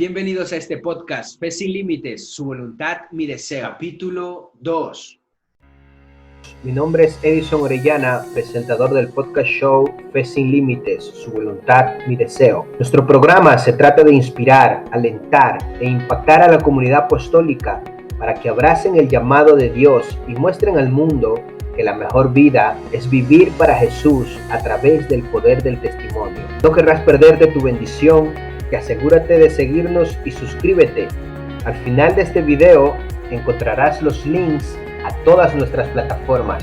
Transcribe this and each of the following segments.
Bienvenidos a este podcast, Fe sin Límites, su voluntad, mi deseo. Capítulo 2. Mi nombre es Edison Orellana, presentador del podcast show Fe sin Límites, su voluntad, mi deseo. Nuestro programa se trata de inspirar, alentar e impactar a la comunidad apostólica para que abracen el llamado de Dios y muestren al mundo que la mejor vida es vivir para Jesús a través del poder del testimonio. No querrás perderte tu bendición, que asegúrate de seguirnos y suscríbete. Al final de este video encontrarás los links a todas nuestras plataformas.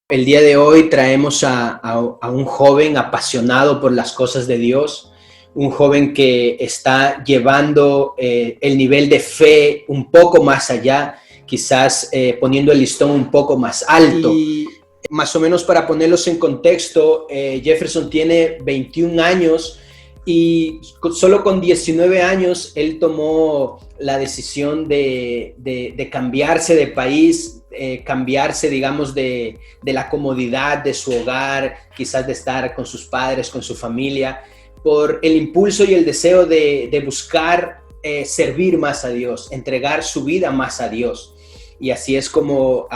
El día de hoy traemos a un joven apasionado por las cosas de Dios, un joven que está llevando el nivel de fe un poco más allá, quizás poniendo el listón un poco más alto. Y más o menos para ponerlos en contexto, Jefferson tiene 21 años y solo con 19 años él tomó la decisión de cambiarse de país, cambiarse, digamos, de la comodidad de su hogar, quizás de estar con sus padres, con su familia, por el impulso y el deseo de buscar servir más a Dios, entregar su vida más a Dios. Y así es como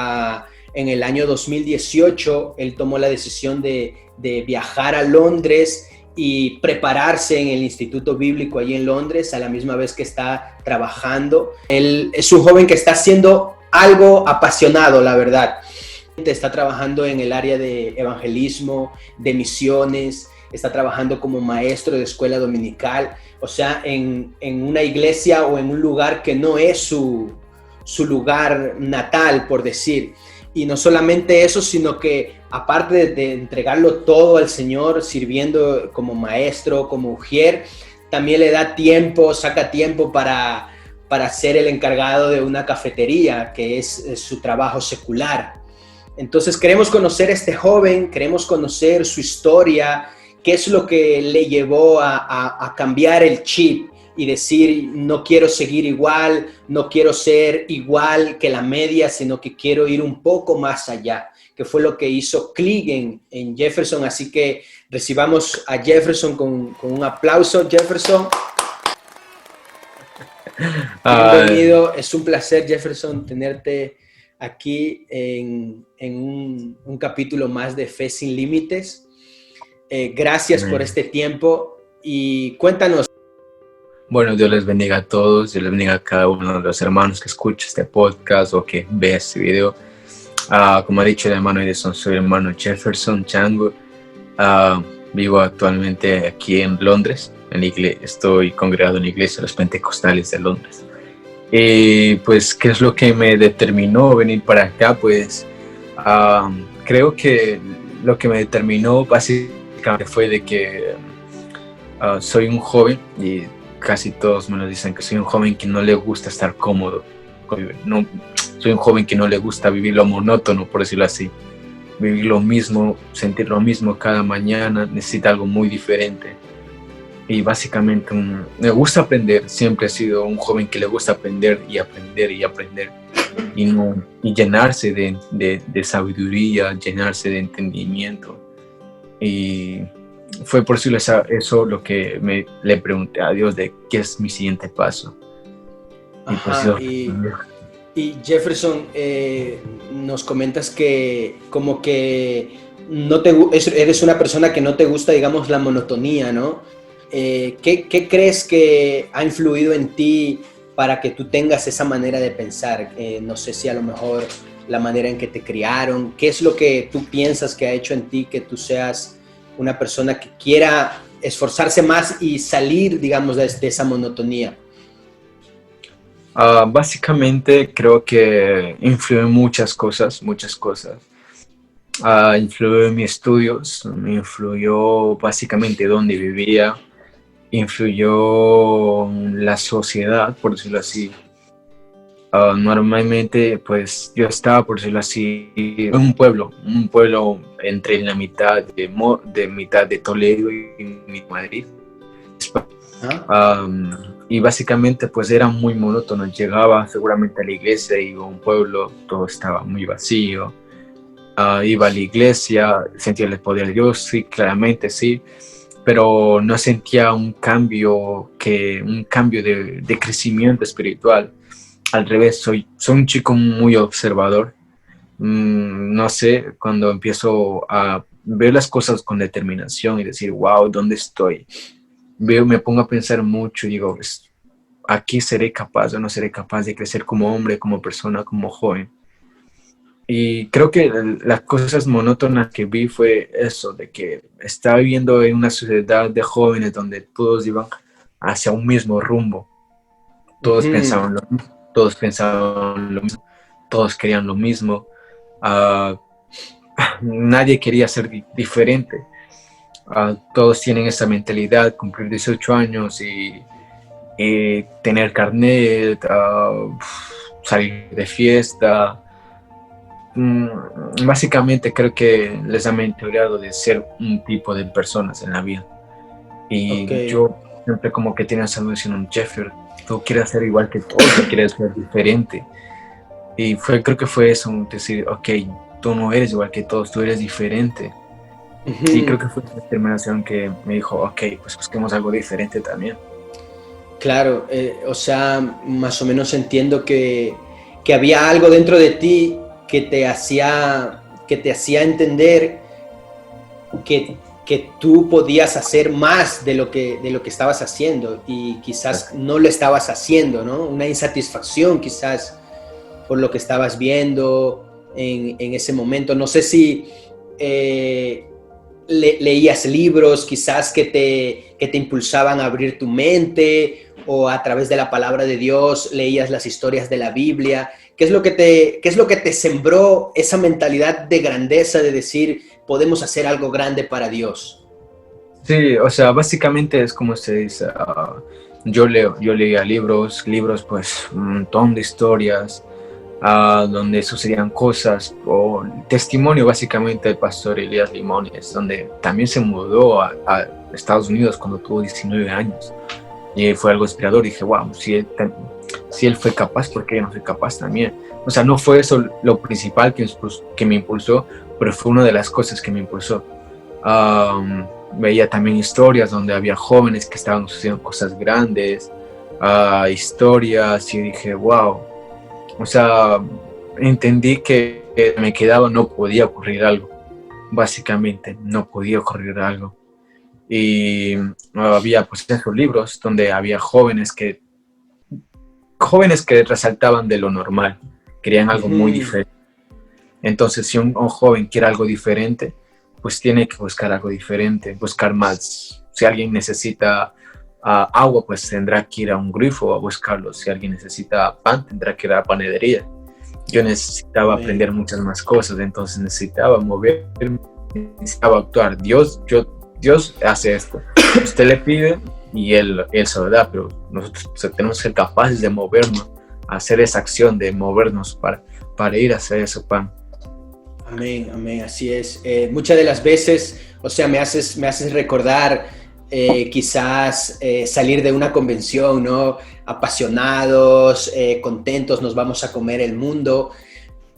en el año 2018 él tomó la decisión de viajar a Londres y prepararse en el Instituto Bíblico allí en Londres, a la misma vez que está trabajando. Él es un joven que está haciendo algo apasionado, la verdad. Está trabajando en el área de evangelismo, de misiones, está trabajando como maestro de escuela dominical, o sea, en una iglesia o en un lugar que no es su lugar natal, por decir. Y no solamente eso, sino que aparte de entregarlo todo al Señor, sirviendo como maestro, como ujier, también le da tiempo, saca tiempo para ser el encargado de una cafetería, que es su trabajo secular. Entonces queremos conocer a este joven, queremos conocer su historia, qué es lo que le llevó a cambiar el chip y decir, no quiero seguir igual, no quiero ser igual que la media, sino que quiero ir un poco más allá, que fue lo que hizo clic en Jefferson. Así que recibamos a Jefferson con un aplauso. Jefferson, bienvenido. Es un placer, Jefferson, tenerte aquí en un capítulo más de Fe sin Límites. Gracias por este tiempo y cuéntanos. Bueno, Dios les bendiga a todos, Dios les bendiga a cada uno de los hermanos que escucha este podcast o que ve este video. Como ha dicho el hermano Edison, soy el hermano Jefferson Chango. Vivo actualmente aquí en Londres, estoy congregado en la iglesia de los Pentecostales de Londres. Y pues, ¿qué es lo que me determinó venir para acá? Pues creo que lo que me determinó básicamente fue de que soy un joven y casi todos me lo dicen, que soy un joven que no le gusta estar cómodo. No, soy un joven que no le gusta vivir lo monótono, por decirlo así. Vivir lo mismo, sentir lo mismo cada mañana, necesita algo muy diferente. Y básicamente me gusta aprender, siempre he sido un joven que le gusta aprender y aprender y aprender. Y llenarse de sabiduría, llenarse de entendimiento. Y fue por eso lo que le pregunté a Dios de qué es mi siguiente paso. Ajá, y Jefferson, nos comentas que como que eres una persona que no te gusta, digamos, la monotonía, ¿no? ¿Qué crees que ha influido en ti para que tú tengas esa manera de pensar? No sé si a lo mejor la manera en que te criaron, ¿qué es lo que tú piensas que ha hecho en ti que tú seas una persona que quiera esforzarse más y salir, digamos, de esa monotonía? Básicamente creo que influyó en muchas cosas. Influyó en mis estudios, influyó básicamente dónde vivía, influyó en la sociedad, por decirlo así. Normalmente, pues yo estaba, por decirlo así, en un pueblo entre la mitad de Toledo y Madrid. Y básicamente pues era muy monótono. Llegaba seguramente a la iglesia y un pueblo, todo estaba muy vacío. Iba a la iglesia, sentía el poder de Dios, sí, claramente sí, pero no sentía un cambio de crecimiento espiritual. Al revés, soy un chico muy observador. No sé, cuando empiezo a ver las cosas con determinación y decir, wow, ¿dónde estoy? Me pongo a pensar mucho y digo, ¿aquí seré capaz o no seré capaz de crecer como hombre, como persona, como joven? Y creo que las cosas monótonas que vi fue eso, de que estaba viviendo en una sociedad de jóvenes donde todos iban hacia un mismo rumbo. Todos pensaban lo mismo, todos pensaban lo mismo, todos querían lo mismo. Nadie quería ser diferente. Todos tienen esa mentalidad, cumplir 18 años y tener carnet, salir de fiesta. Básicamente creo que les ha mentoreado de ser un tipo de personas en la vida. Y yo siempre como que tenía esa noción, Jeffer, tú quieres ser igual que todos, tú quieres ser diferente. Y creo que fue eso, decir, ok, tú no eres igual que todos, tú eres diferente. Y creo que fue esa determinación que me dijo, ok, pues busquemos algo diferente también. Claro, o sea, más o menos entiendo que había algo dentro de ti que te hacía entender que tú podías hacer más de lo que estabas haciendo y quizás no lo estabas haciendo, ¿no? Una insatisfacción quizás por lo que estabas viendo en ese momento. No sé si leías libros quizás que te impulsaban a abrir tu mente, o a través de la palabra de Dios leías las historias de la Biblia. ¿Qué es lo que te sembró esa mentalidad de grandeza, de decir, podemos hacer algo grande para Dios? Sí, o sea, básicamente es como se dice, yo leía libros, pues un montón de historias, donde sucedían cosas, o testimonio básicamente del pastor Elías Limones, donde también se mudó a Estados Unidos cuando tuvo 19 años. Y fue algo inspirador. Dije, wow, si él fue capaz, ¿por qué yo no soy capaz también? O sea, no fue eso lo principal que me impulsó, pero fue una de las cosas que me impulsó. Veía también historias donde había jóvenes que estaban sucediendo cosas grandes, historias, y dije, wow. O sea, entendí que me quedaba, no podía ocurrir algo. Básicamente, no podía ocurrir algo. Y había pues esos libros donde había jóvenes que resaltaban de lo normal, querían algo muy diferente. Entonces, si un joven quiere algo diferente, pues tiene que buscar algo diferente, buscar más. Si alguien necesita agua, pues tendrá que ir a un grifo a buscarlo. Si alguien necesita pan, tendrá que ir a la panadería. Yo necesitaba aprender muchas más cosas, entonces necesitaba moverme, necesitaba actuar. Dios hace esto. Usted le pide y él se lo da, pero nosotros tenemos que ser capaces de movernos, hacer esa acción de movernos para ir a hacer ese pan. Amén, amén, así es. Muchas de las veces, o sea, me haces recordar quizás salir de una convención, ¿no? Apasionados, contentos, nos vamos a comer el mundo,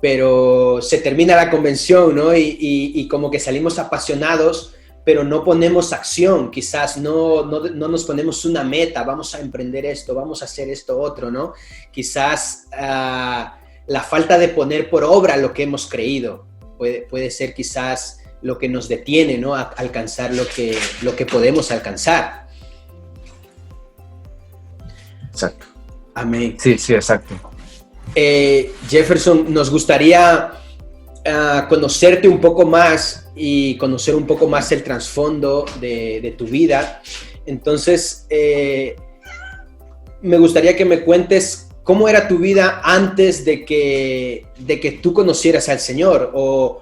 pero se termina la convención, ¿no? Y como que salimos apasionados, pero no ponemos acción, quizás no nos ponemos una meta, vamos a emprender esto, vamos a hacer esto otro, ¿no? Quizás la falta de poner por obra lo que hemos creído puede ser quizás lo que nos detiene, ¿no? A alcanzar lo que podemos alcanzar. Exacto. Amén. Sí, exacto. Jefferson, nos gustaría conocerte un poco más y conocer un poco más el trasfondo de tu vida. Entonces, me gustaría que me cuentes cómo era tu vida antes de que tú conocieras al Señor, o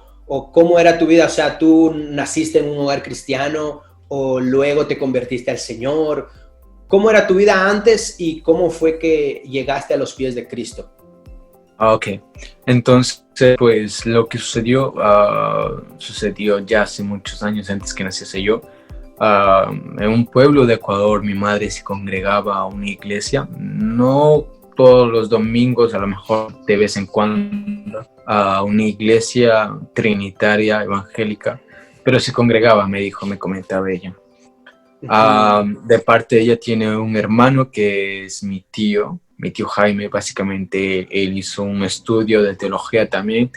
cómo era tu vida, o sea, tú naciste en un hogar cristiano o luego te convertiste al Señor. ¿Cómo era tu vida antes y cómo fue que llegaste a los pies de Cristo? Ok, entonces pues lo que sucedió ya hace muchos años antes que naciese yo. En un pueblo de Ecuador mi madre se congregaba a una iglesia, no todos los domingos, a lo mejor de vez en cuando, a una iglesia trinitaria evangélica, pero se congregaba, me comentaba ella. De parte de ella tiene un hermano que es mi tío Jaime. Básicamente él hizo un estudio de teología también.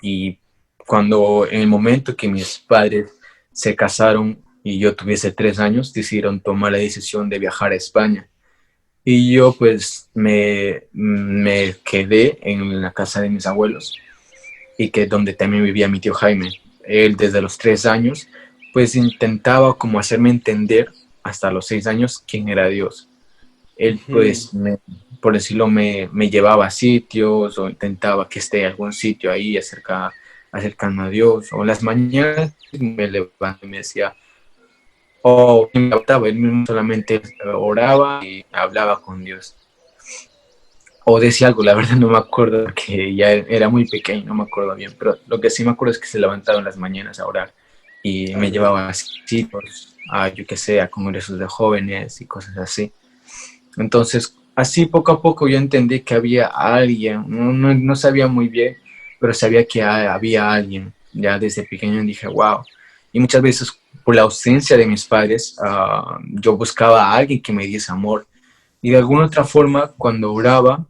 Y cuando en el momento que mis padres se casaron y yo tuviese 3 años, decidieron tomar la decisión de viajar a España. Y yo pues me quedé en la casa de mis abuelos, y que donde también vivía mi tío Jaime. Él desde los 3 años pues intentaba como hacerme entender hasta los 6 años quién era Dios. Él pues, por decirlo, me llevaba a sitios, o intentaba que esté en algún sitio ahí acercando a Dios. O las mañanas me levantaba y me decía, o me levantaba, él mismo solamente oraba y hablaba con Dios. O decía algo, la verdad no me acuerdo, porque ya era muy pequeño, no me acuerdo bien, pero lo que sí me acuerdo es que se levantaba en las mañanas a orar y me llevaba a sitios, yo qué sé, a congresos de jóvenes y cosas así. Entonces, así poco a poco yo entendí que había alguien, no sabía muy bien, pero sabía que había alguien. Ya desde pequeño dije, wow. Y muchas veces, por la ausencia de mis padres, yo buscaba a alguien que me diese amor. Y de alguna otra forma, cuando oraba,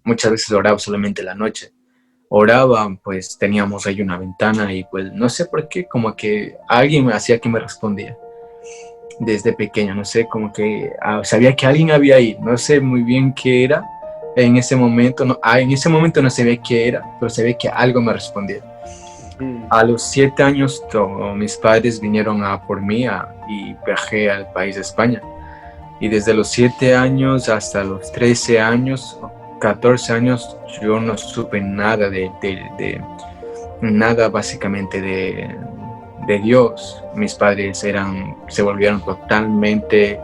muchas veces oraba solamente en la noche. Oraba, pues teníamos ahí una ventana y pues no sé por qué, como que alguien me hacía que me respondía desde pequeño, no sé, como que sabía que alguien había ahí, no sé muy bien qué era en ese momento, en ese momento no sabía qué era, pero sabía que algo me respondía. A los 7 años mis padres vinieron a por mí y viajé al país de España, y desde los 7 años hasta los 13 años, 14 años, yo no supe nada de nada básicamente de Dios. Mis padres se volvieron totalmente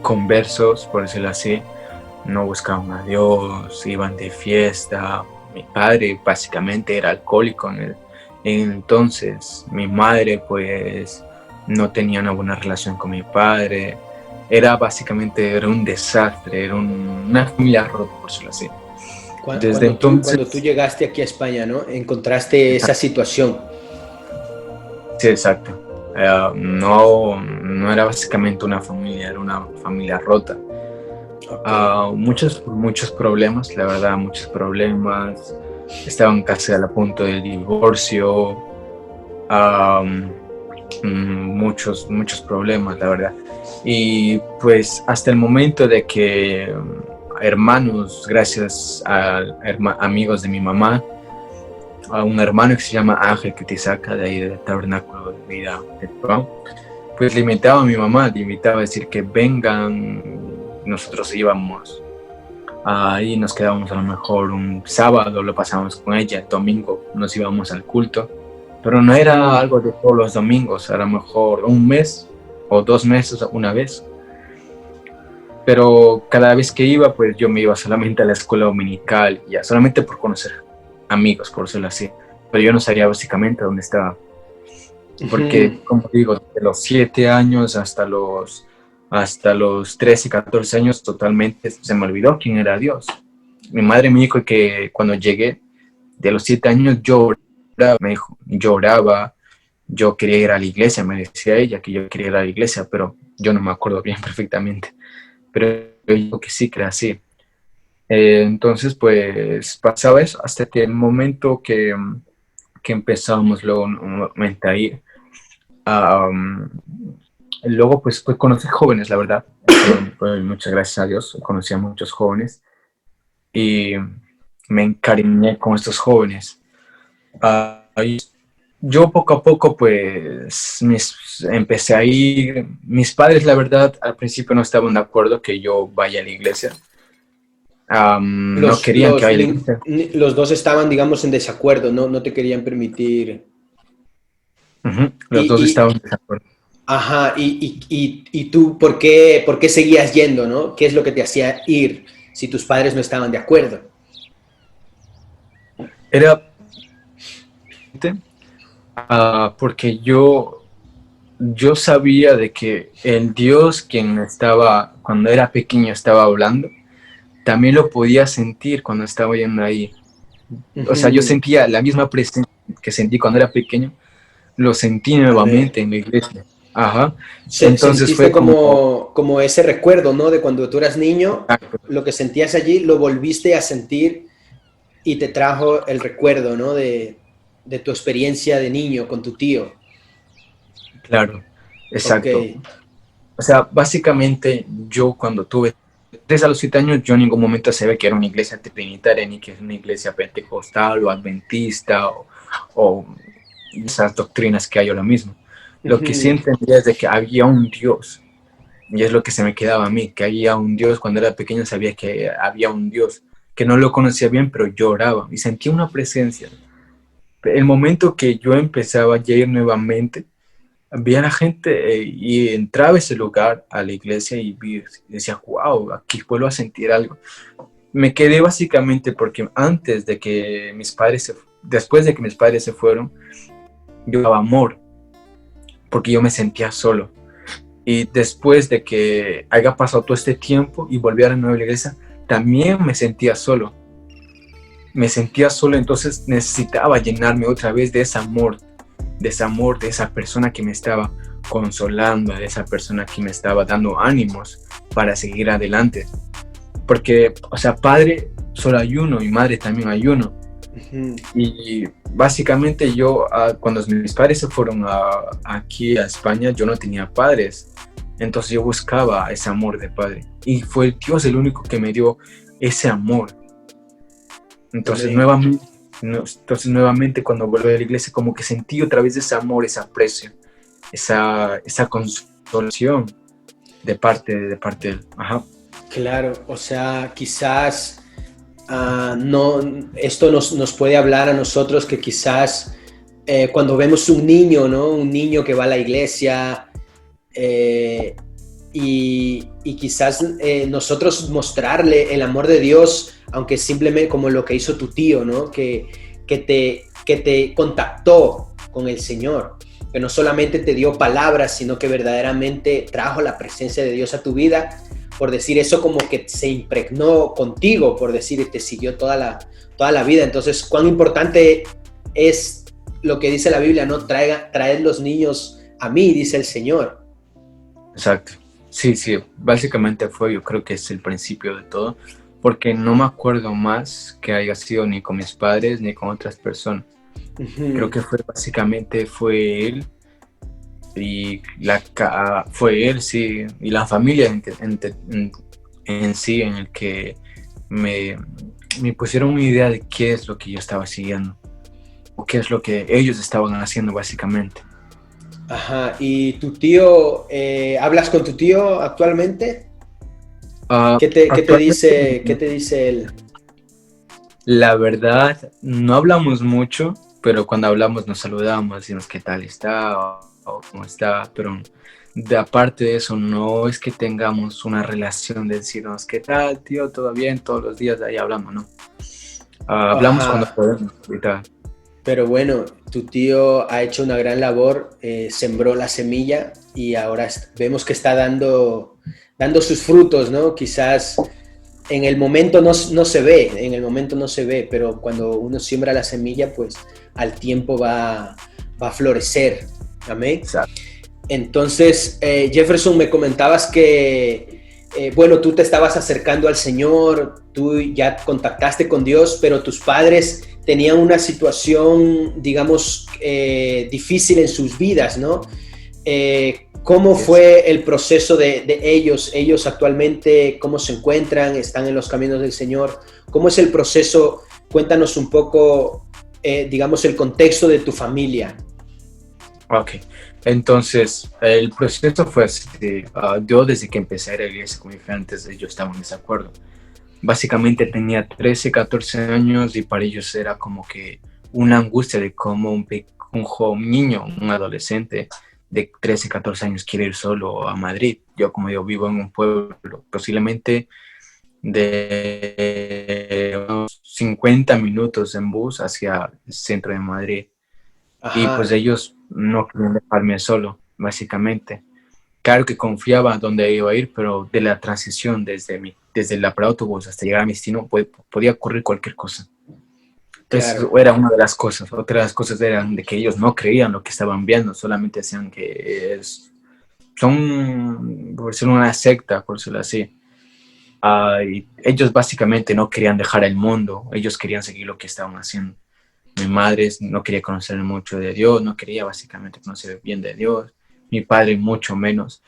conversos, por decirlo así. No buscaban a Dios, iban de fiesta. Mi padre básicamente era alcohólico entonces. Mi madre pues no tenía una buena relación con mi padre. Era un desastre, era una familia rota, por decirlo así. Cuando tú llegaste aquí a España, ¿no? Encontraste esa situación. Sí, exacto. No era básicamente una familia, era una familia rota. Okay. Muchos problemas, la verdad, muchos problemas. Estaban casi a punto del divorcio. Muchos problemas, la verdad. Y pues hasta el momento de que hermanos, gracias a amigos de mi mamá, a un hermano que se llama Ángel, que te saca de ahí del Tabernáculo de Vida de Pau, pues le invitaba a mi mamá, le invitaba a decir que vengan. Nosotros íbamos ahí, nos quedábamos a lo mejor un sábado, lo pasábamos con ella, el domingo nos íbamos al culto, pero no era algo de todos los domingos, a lo mejor un mes o 2 meses una vez. Pero cada vez que iba, pues yo me iba solamente a la escuela dominical, ya solamente por conocer amigos, por decirlo así, pero yo no sabía básicamente dónde estaba, porque como digo, de los 7 años hasta los 13, 14 años totalmente se me olvidó quién era Dios. Mi madre me dijo que cuando llegué, de los 7 años lloraba, yo quería ir a la iglesia, me decía ella que yo quería ir a la iglesia, pero yo no me acuerdo bien perfectamente, pero yo digo que sí, que era así. Entonces pues pasaba eso hasta que el momento que empezamos luego nuevamente a ir. Luego pues conocí jóvenes, la verdad. Pues, muchas gracias a Dios, conocí a muchos jóvenes y me encariñé con estos jóvenes. Yo poco a poco pues empecé a ir. Mis padres, la verdad, al principio no estaban de acuerdo que yo vaya a la iglesia. No querían que vaya a la iglesia. Los dos estaban, digamos, en desacuerdo, no te querían permitir. Los dos estaban en desacuerdo. Ajá, y tú, ¿por qué seguías yendo, no? ¿Qué es lo que te hacía ir si tus padres no estaban de acuerdo? Era porque yo sabía de que el Dios quien estaba, cuando era pequeño estaba hablando, también lo podía sentir cuando estaba yendo ahí. O sea, yo sentía la misma presencia que sentí cuando era pequeño, lo sentí Amén. nuevamente en la iglesia. Ajá. Entonces Sentiste fue como, como ese recuerdo, ¿no? De cuando tú eras niño, lo que sentías allí, lo volviste a sentir y te trajo el recuerdo, ¿no? De tu experiencia de niño con tu tío. claro, Ok. exacto. O sea, básicamente yo cuando tuve 3 a los 7 años, yo en ningún momento sabía que era una iglesia trinitaria, ni que es una iglesia pentecostal o adventista o esas doctrinas que hay ahora mismo. Lo que sí Ujú. entendía es de que había un Dios, y es lo que se me quedaba a mí, que había un Dios. Cuando era pequeño sabía que había un Dios, que no lo conocía bien, pero lloraba y sentía una presencia. El momento que yo empezaba ya a ir nuevamente, vi a la gente y entraba a ese lugar, a la iglesia, y decía, wow, aquí vuelvo a sentir algo. Me quedé básicamente porque antes de que después de que mis padres se fueron, yo daba amor, porque yo me sentía solo. Y después de que haya pasado todo este tiempo y volví a la nueva iglesia, también me sentía solo. Me sentía solo, entonces necesitaba llenarme otra vez de ese amor, de esa persona que me estaba consolando, de esa persona que me estaba dando ánimos para seguir adelante. Porque, o sea, padre solo hay uno y madre también hay uno. Ujú. Y básicamente yo, cuando mis padres se fueron aquí a España, yo no tenía padres. Entonces yo buscaba ese amor de padre. Y fue Dios el único que me dio ese amor. Entonces Amén. nuevamente, nuevamente cuando volví a la iglesia, como que sentí otra vez ese amor, ese aprecio, esa consolación de parte de él. Ajá. Claro, o sea, quizás no, esto nos puede hablar a nosotros que quizás cuando vemos un niño, ¿no? Un niño que va a la iglesia eh, y quizás nosotros mostrarle el amor de Dios, aunque simplemente como lo que hizo tu tío, ¿no? Que te contactó con el Señor, que no solamente te dio palabras, sino que verdaderamente trajo la presencia de Dios a tu vida, por decir eso como que se impregnó contigo, por decir, y te siguió toda la vida. Entonces, cuán importante es lo que dice la Biblia, ¿no? Traed los niños a mí, dice el Señor. Exacto. Sí, sí, básicamente yo creo que es el principio de todo, porque no me acuerdo más que haya sido ni con mis padres ni con otras personas. Creo Uh-huh. que fue él y fue él, sí, y la familia en sí, en el que me, me pusieron una idea de qué es lo que yo estaba siguiendo, o qué es lo que ellos estaban haciendo básicamente. Ajá, ¿y tu tío, hablas con tu tío actualmente? Actualmente, Qué te dice él? la verdad, no hablamos mucho, pero cuando hablamos nos saludamos, decimos qué tal está o cómo está, pero de aparte de eso, no es que tengamos una relación de decirnos qué tal, tío, todo bien, todos los días de ahí hablamos, ¿no? Hablamos cuando Ajá, podemos y tal. pero bueno, tu tío ha hecho una gran labor, sembró la semilla y ahora vemos que está dando sus frutos, ¿no? Quizás en el momento no se ve, en el momento no se ve, pero cuando uno siembra la semilla, pues al tiempo va a florecer. Amén. Exacto. Entonces, Jefferson, me comentabas que, bueno, tú te estabas acercando al Señor, tú ya contactaste con Dios, pero tus padres tenían una situación, digamos, difícil en sus vidas, ¿no? ¿Cómo Yes. fue el proceso de ellos? Ellos actualmente, ¿cómo se encuentran? ¿Están en los caminos del Señor? ¿Cómo es el proceso? Cuéntanos un poco, digamos, el contexto de tu familia. Ok, entonces el proceso fue así. Yo desde que empecé a ir a la iglesia, como dije antes, yo estaba en desacuerdo. Básicamente tenía 13, 14 años y para ellos era como que una angustia de cómo un niño, un adolescente de 13, 14 años quiere ir solo a Madrid. Yo vivo en un pueblo posiblemente de unos 50 minutos en bus hacia el centro de Madrid. Y pues Ajá, ellos no querían dejarme solo, básicamente. Claro que confiaba dónde iba a ir, pero de la transición desde la para autobús hasta llegar a mi destino podía ocurrir cualquier cosa. Claro. Eso era una de las cosas. Otra de las cosas eran de que ellos no creían lo que estaban viendo, solamente decían que son, por decirlo, una secta, por decirlo así. Y ellos básicamente no querían dejar el mundo, ellos querían seguir lo que estaban haciendo. Mi madre no quería conocer mucho de Dios, no quería básicamente conocer bien de Dios, mi padre mucho menos.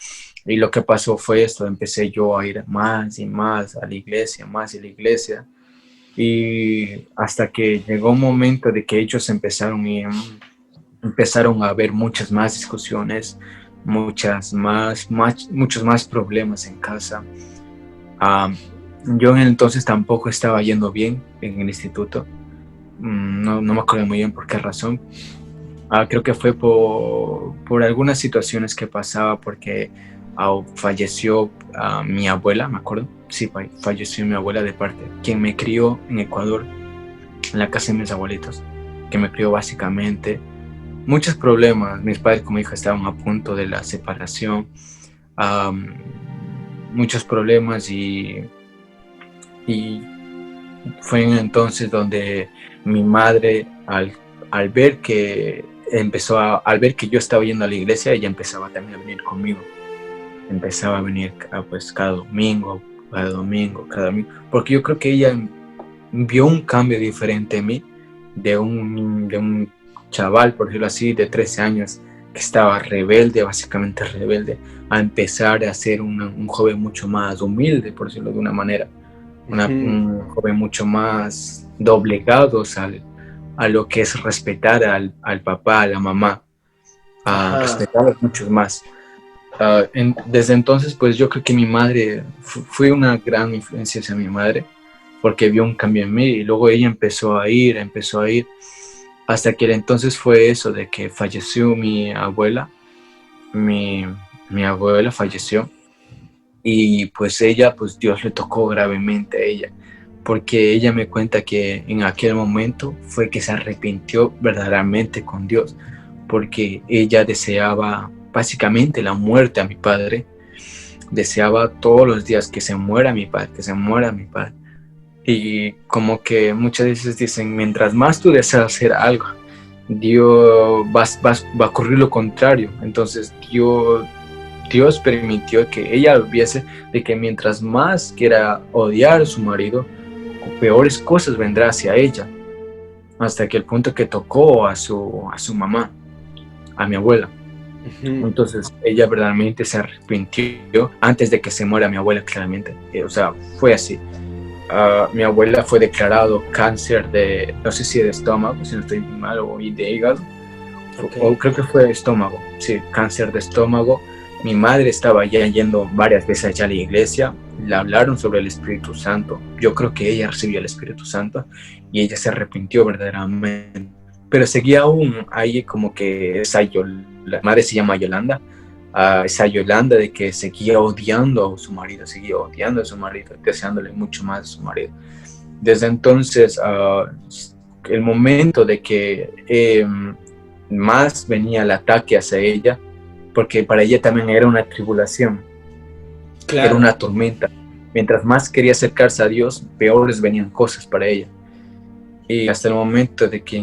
Y lo que pasó fue esto, empecé yo a ir más y más a la iglesia, más a la iglesia. Y hasta que llegó un momento de que ellos empezaron a haber muchas más discusiones, muchos más problemas en casa. Um, yo en el entonces tampoco estaba yendo bien en el instituto. No me acuerdo muy bien por qué razón. Creo que fue por algunas situaciones que pasaba, porque falleció mi abuela, me acuerdo. Sí, falleció mi abuela de parte, quien me crió en Ecuador, en la casa de mis abuelitos, que me crió básicamente. Muchos problemas, mis padres, como dije, estaban a punto de la separación. Muchos problemas y fue entonces donde mi madre, al ver que al ver que yo estaba yendo a la iglesia, ella empezaba también a venir conmigo. Empezaba a venir pues cada domingo, porque yo creo que ella vio un cambio diferente en mí, de un chaval, por decirlo así, de 13 años, que estaba rebelde, básicamente rebelde, a empezar a ser un joven mucho más humilde, por decirlo de una manera. Un joven mucho más doblegados a lo que es respetar al papá, a la mamá, a respetarlos mucho más. Desde entonces, pues yo creo que mi madre, fue una gran influencia hacia mi madre, porque vio un cambio en mí y luego ella empezó a ir, hasta que entonces fue eso de que falleció mi abuela, mi abuela falleció. Y pues ella, pues Dios le tocó gravemente a ella, porque ella me cuenta que en aquel momento fue que se arrepintió verdaderamente con Dios, porque ella deseaba básicamente la muerte a mi padre, deseaba todos los días que se muera mi padre, que se muera mi padre. Y como que muchas veces dicen, mientras más tú deseas hacer algo, Dios va a ocurrir lo contrario. Entonces Dios permitió que ella viese de que mientras más quiera odiar a su marido, peores cosas vendrán hacia ella, hasta que el punto que tocó a su mamá, a mi abuela. Entonces ella verdaderamente se arrepintió antes de que se muera mi abuela, claramente. O sea, fue así. Mi abuela fue declarado cáncer de, no sé si de estómago, si no estoy mal, o de hígado, o creo que fue de estómago, sí, cáncer de estómago. Mi madre estaba ya yendo varias veces allá a la iglesia, le hablaron sobre el Espíritu Santo. Yo creo que ella recibió el Espíritu Santo y ella se arrepintió verdaderamente. Pero seguía aún ahí como que la madre se llama Yolanda, esa Yolanda de que seguía odiando a su marido, deseándole mucho más a su marido. Desde entonces, el momento de que más venía el ataque hacia ella, porque para ella también era una tribulación, claro, era una tormenta. Mientras más quería acercarse a Dios, peores venían cosas para ella. Y hasta el momento de que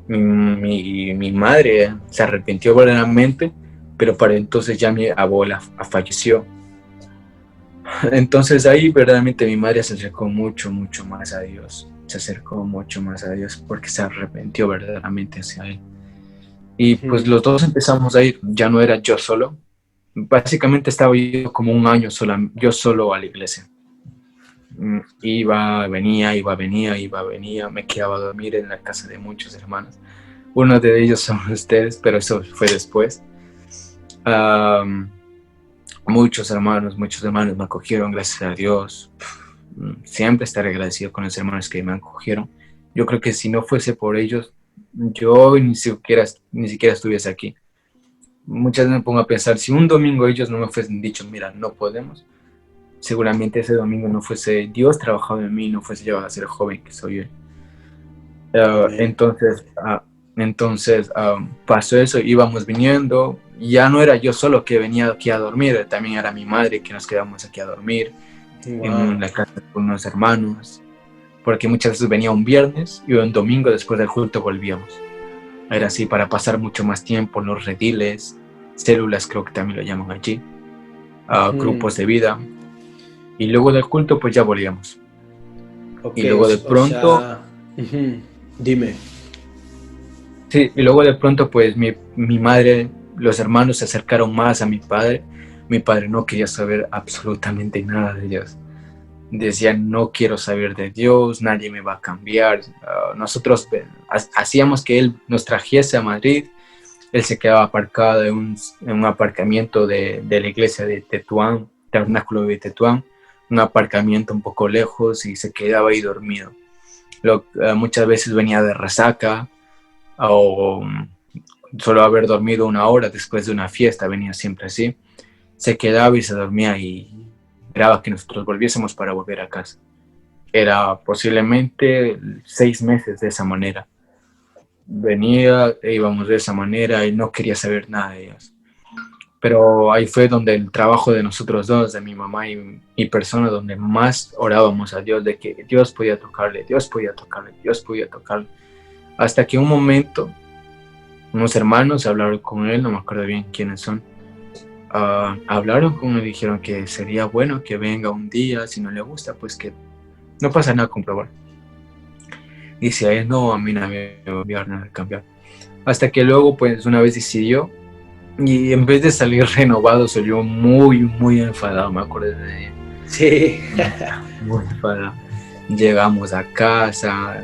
mi madre se arrepintió verdaderamente, pero para entonces ya mi abuela falleció. Entonces ahí verdaderamente mi madre se acercó mucho más a Dios. Se acercó mucho más a Dios porque se arrepintió verdaderamente hacia Él. Y pues los dos empezamos a ir, ya no era yo solo. Básicamente estaba yo como un año yo solo a la iglesia. Iba, venía, me quedaba a dormir en la casa de muchos hermanos. Uno de ellos son ustedes, pero eso fue después. Muchos hermanos me acogieron, gracias a Dios. Siempre estaré agradecido con los hermanos que me acogieron. Yo creo que si no fuese por ellos, yo ni siquiera estuviese aquí. Muchas veces me pongo a pensar, si un domingo ellos no me fuesen dicho, mira, no podemos, seguramente ese domingo no fuese Dios trabajado en mí, no fuese yo a ser joven que soy hoy. Entonces pasó eso, íbamos viniendo, ya no era yo solo que venía aquí a dormir, también era mi madre que nos quedamos aquí a dormir, en la casa con unos hermanos. porque muchas veces venía un viernes y un domingo después del culto volvíamos. Era así para pasar mucho más tiempo en los rediles, células creo que también lo llaman allí, grupos de vida, y luego del culto pues ya volvíamos. Okay, y luego de pronto... Dime. Sí, y luego de pronto pues mi madre, los hermanos se acercaron más a mi padre. Mi padre no quería saber absolutamente nada de Dios. Decía, no quiero saber de Dios, nadie me va a cambiar. Nosotros hacíamos que él nos trajese a Madrid. Él se quedaba aparcado en un aparcamiento de la iglesia de Tetuán, Tabernáculo de Tetuán, un aparcamiento un poco lejos, y se quedaba ahí dormido. Muchas veces venía de resaca, o solo haber dormido 1 hora después de una fiesta, venía siempre así. Se quedaba y se dormía y esperaba que nosotros volviésemos para volver a casa. Era posiblemente 6 meses de esa manera. Venía e íbamos de esa manera y no quería saber nada de Dios. Pero ahí fue donde el trabajo de nosotros dos, de mi mamá y mi persona, donde más orábamos a Dios, de que Dios podía tocarle, Dios podía tocarle, Dios podía tocarle. Hasta que un momento, unos hermanos hablaron con él, no me acuerdo bien quiénes son, hablaron con él y dijeron que sería bueno que venga un día, si no le gusta, pues que no pasa nada con probar. Y si a él no, a mí nadie me va a enviar nada a cambiar. Hasta que luego, pues una vez decidió, y en vez de salir renovado, salió muy, muy enfadado, me acuerdo de él. Sí. Muy enfadado. Llegamos a casa,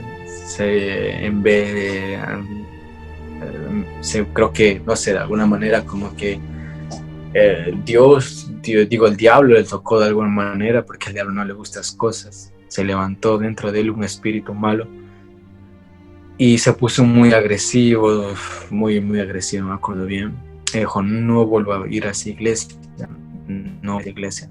en vez de... creo que, no sé, de alguna manera como que el diablo le tocó de alguna manera, porque al diablo no le gustan las cosas. Se levantó dentro de él un espíritu malo y se puso muy agresivo, muy, muy agresivo, me acuerdo bien. Dijo, no vuelvo a ir a esa iglesia, no a la iglesia.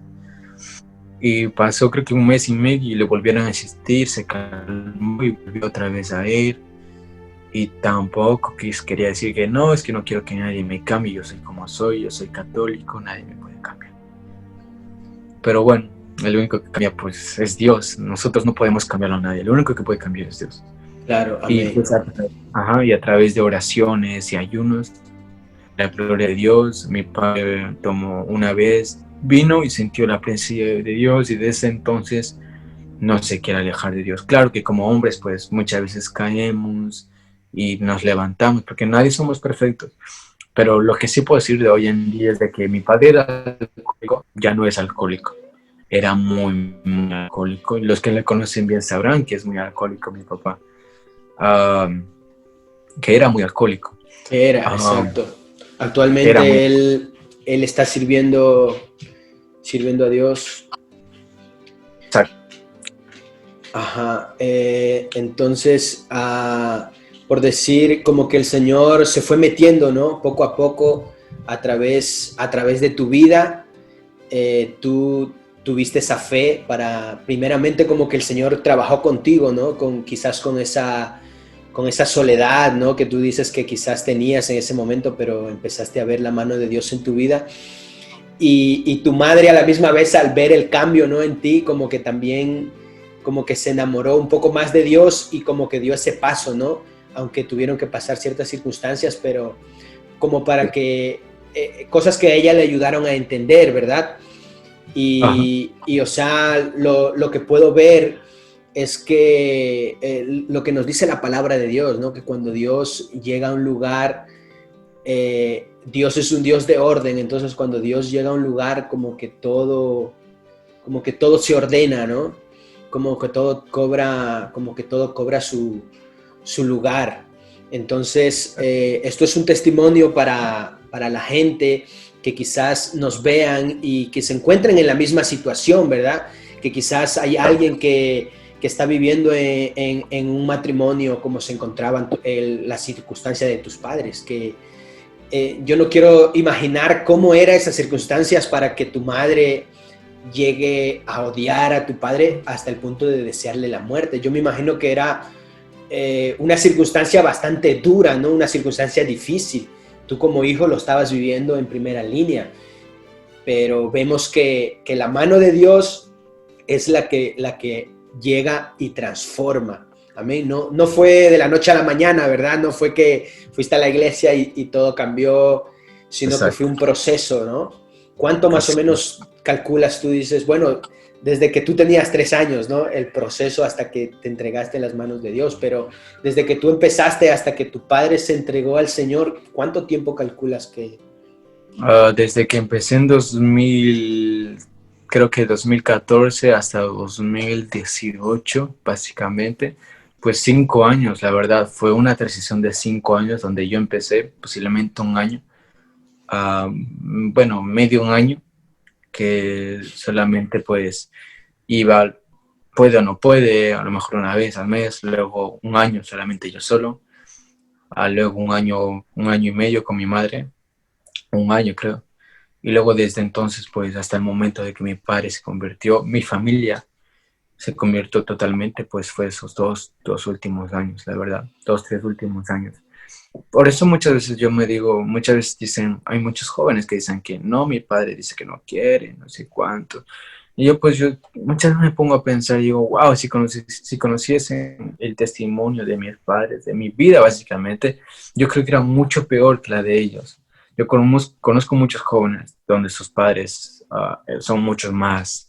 Y pasó creo que 1 mes y medio y le volvieron a insistir, se calmó y volvió otra vez a ir. Y tampoco quería decir que no, es que no quiero que nadie me cambie, yo soy como soy, yo soy católico, nadie me puede cambiar. Pero bueno, el único que cambia pues es Dios, nosotros no podemos cambiarlo a nadie, lo único que puede cambiar es Dios. Claro, amén. Y, pues, y a través de oraciones y ayunos, la gloria de Dios, mi padre tomó una vez, vino y sintió la presencia de Dios, y desde entonces no se quiere alejar de Dios. Claro que como hombres pues muchas veces caemos y nos levantamos, porque nadie somos perfectos. Pero lo que sí puedo decir de hoy en día es de que mi padre era alcohólico, ya no es alcohólico. Era muy, muy alcohólico. Y los que le conocen bien sabrán que es muy alcohólico mi papá. Que era muy alcohólico. Exacto. Actualmente él está sirviendo a Dios. Exacto. Ajá. Entonces, por decir, como que el Señor se fue metiendo, ¿no? Poco a poco, a través de tu vida, tú tuviste esa fe para, primeramente, como que el Señor trabajó contigo, ¿no? Quizás con esa soledad, ¿no? Que tú dices que quizás tenías en ese momento, pero empezaste a ver la mano de Dios en tu vida. Y tu madre a la misma vez, al ver el cambio, ¿no? En ti, como que también, como que se enamoró un poco más de Dios y como que dio ese paso, ¿no? Aunque tuvieron que pasar ciertas circunstancias, pero como para que cosas que a ella le ayudaron a entender, ¿verdad? Y o sea, lo que puedo ver es que lo que nos dice la palabra de Dios, ¿no? Que cuando Dios llega a un lugar, Dios es un Dios de orden. Entonces cuando Dios llega a un lugar, como que todo se ordena, ¿no? Como que todo cobra su lugar. Entonces, esto es un testimonio para la gente que quizás nos vean y que se encuentren en la misma situación, ¿verdad? Que quizás hay alguien que está viviendo en un matrimonio como se encontraban la circunstancia de tus padres, que yo no quiero imaginar cómo eran esas circunstancias para que tu madre llegue a odiar a tu padre hasta el punto de desearle la muerte. Yo me imagino que era una circunstancia bastante dura, ¿no? Una circunstancia difícil. Tú como hijo lo estabas viviendo en primera línea, pero vemos que la mano de Dios es la que llega y transforma. Amén. No fue de la noche a la mañana, ¿verdad? No fue que fuiste a la iglesia y todo cambió, sino que fue Exacto. un proceso, ¿no? ¿Cuánto más o Así es. menos calculas tú? Dices, bueno, desde que tú tenías 3 años, ¿no? El proceso hasta que te entregaste en las manos de Dios, pero desde que tú empezaste hasta que tu padre se entregó al Señor, ¿cuánto tiempo calculas que? Desde que empecé en 2000, creo que 2014 hasta 2018, básicamente, pues 5 años, la verdad, fue una transición de 5 años donde yo empecé posiblemente un año, bueno, medio un año, que solamente pues iba, puede o no puede, a lo mejor una vez al mes, luego un año solamente yo solo, luego un año y medio con mi madre, un año creo. Y luego desde entonces, pues hasta el momento de que mi padre se convirtió, mi familia se convirtió totalmente, pues fue esos dos últimos años, la verdad, 3 últimos años. Por eso muchas veces yo me digo, muchas veces dicen, hay muchos jóvenes que dicen que no, mi padre dice que no quiere, no sé cuánto. Y yo muchas veces me pongo a pensar, digo, wow, si conociesen el testimonio de mis padres, de mi vida básicamente, yo creo que era mucho peor que la de ellos. Yo conozco muchos jóvenes donde sus padres son mucho más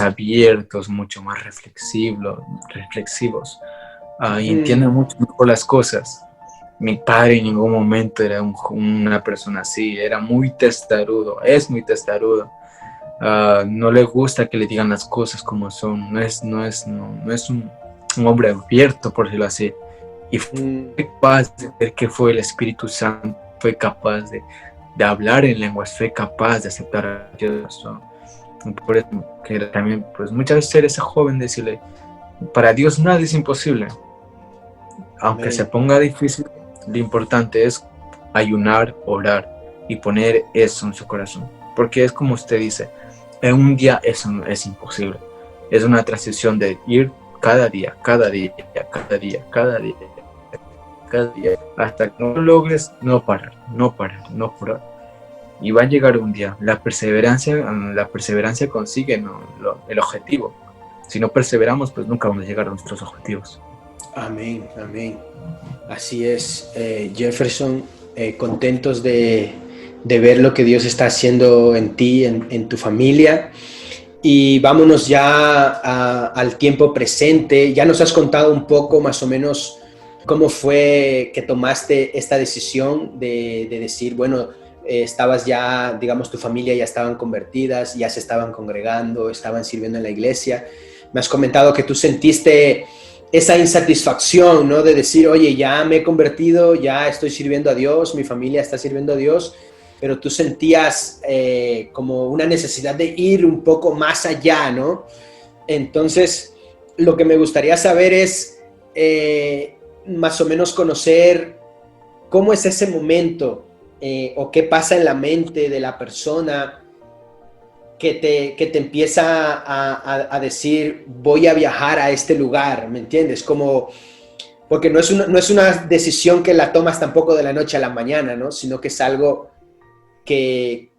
abiertos, mucho más reflexivos, y entienden Mm, mucho mejor las cosas. Mi padre en ningún momento era una persona así, era muy testarudo, es muy testarudo. No le gusta que le digan las cosas como son, no es un hombre abierto, por decirlo así. Y fue mm, capaz de ver que fue el Espíritu Santo, fue capaz de hablar en lenguas, fue capaz de aceptar a Dios, ¿no? Por eso que también, pues muchas veces ser ese joven, decirle, para Dios nada es imposible, aunque se amén. ponga difícil, lo importante es ayunar, orar y poner eso en su corazón, porque es como usted dice, en un día eso no es imposible, es una transición de ir cada día, cada día, cada día, cada día, cada día, hasta que no logres no parar, no parar, no parar. Y va a llegar un día. La perseverancia consigue, ¿no? El objetivo. Si no perseveramos, pues nunca vamos a llegar a nuestros objetivos. Amén, amén. Así es, Jefferson, contentos de ver lo que Dios está haciendo en ti, en tu familia. Y vámonos ya al tiempo presente. Ya nos has contado un poco más o menos cómo fue que tomaste esta decisión de decir, bueno, estabas ya, digamos, tu familia ya estaban convertidas, ya se estaban congregando, estaban sirviendo en la iglesia. Me has comentado que tú sentiste esa insatisfacción, ¿no? De decir, oye, ya me he convertido, ya estoy sirviendo a Dios, mi familia está sirviendo a Dios, pero tú sentías como una necesidad de ir un poco más allá, ¿no? Entonces, lo que me gustaría saber es más o menos conocer cómo es ese momento o qué pasa en la mente de la persona que te empieza a decir, voy a viajar a este lugar, ¿me entiendes? Como, porque no es una decisión que la tomas tampoco de la noche a la mañana, ¿no? Sino que es algo que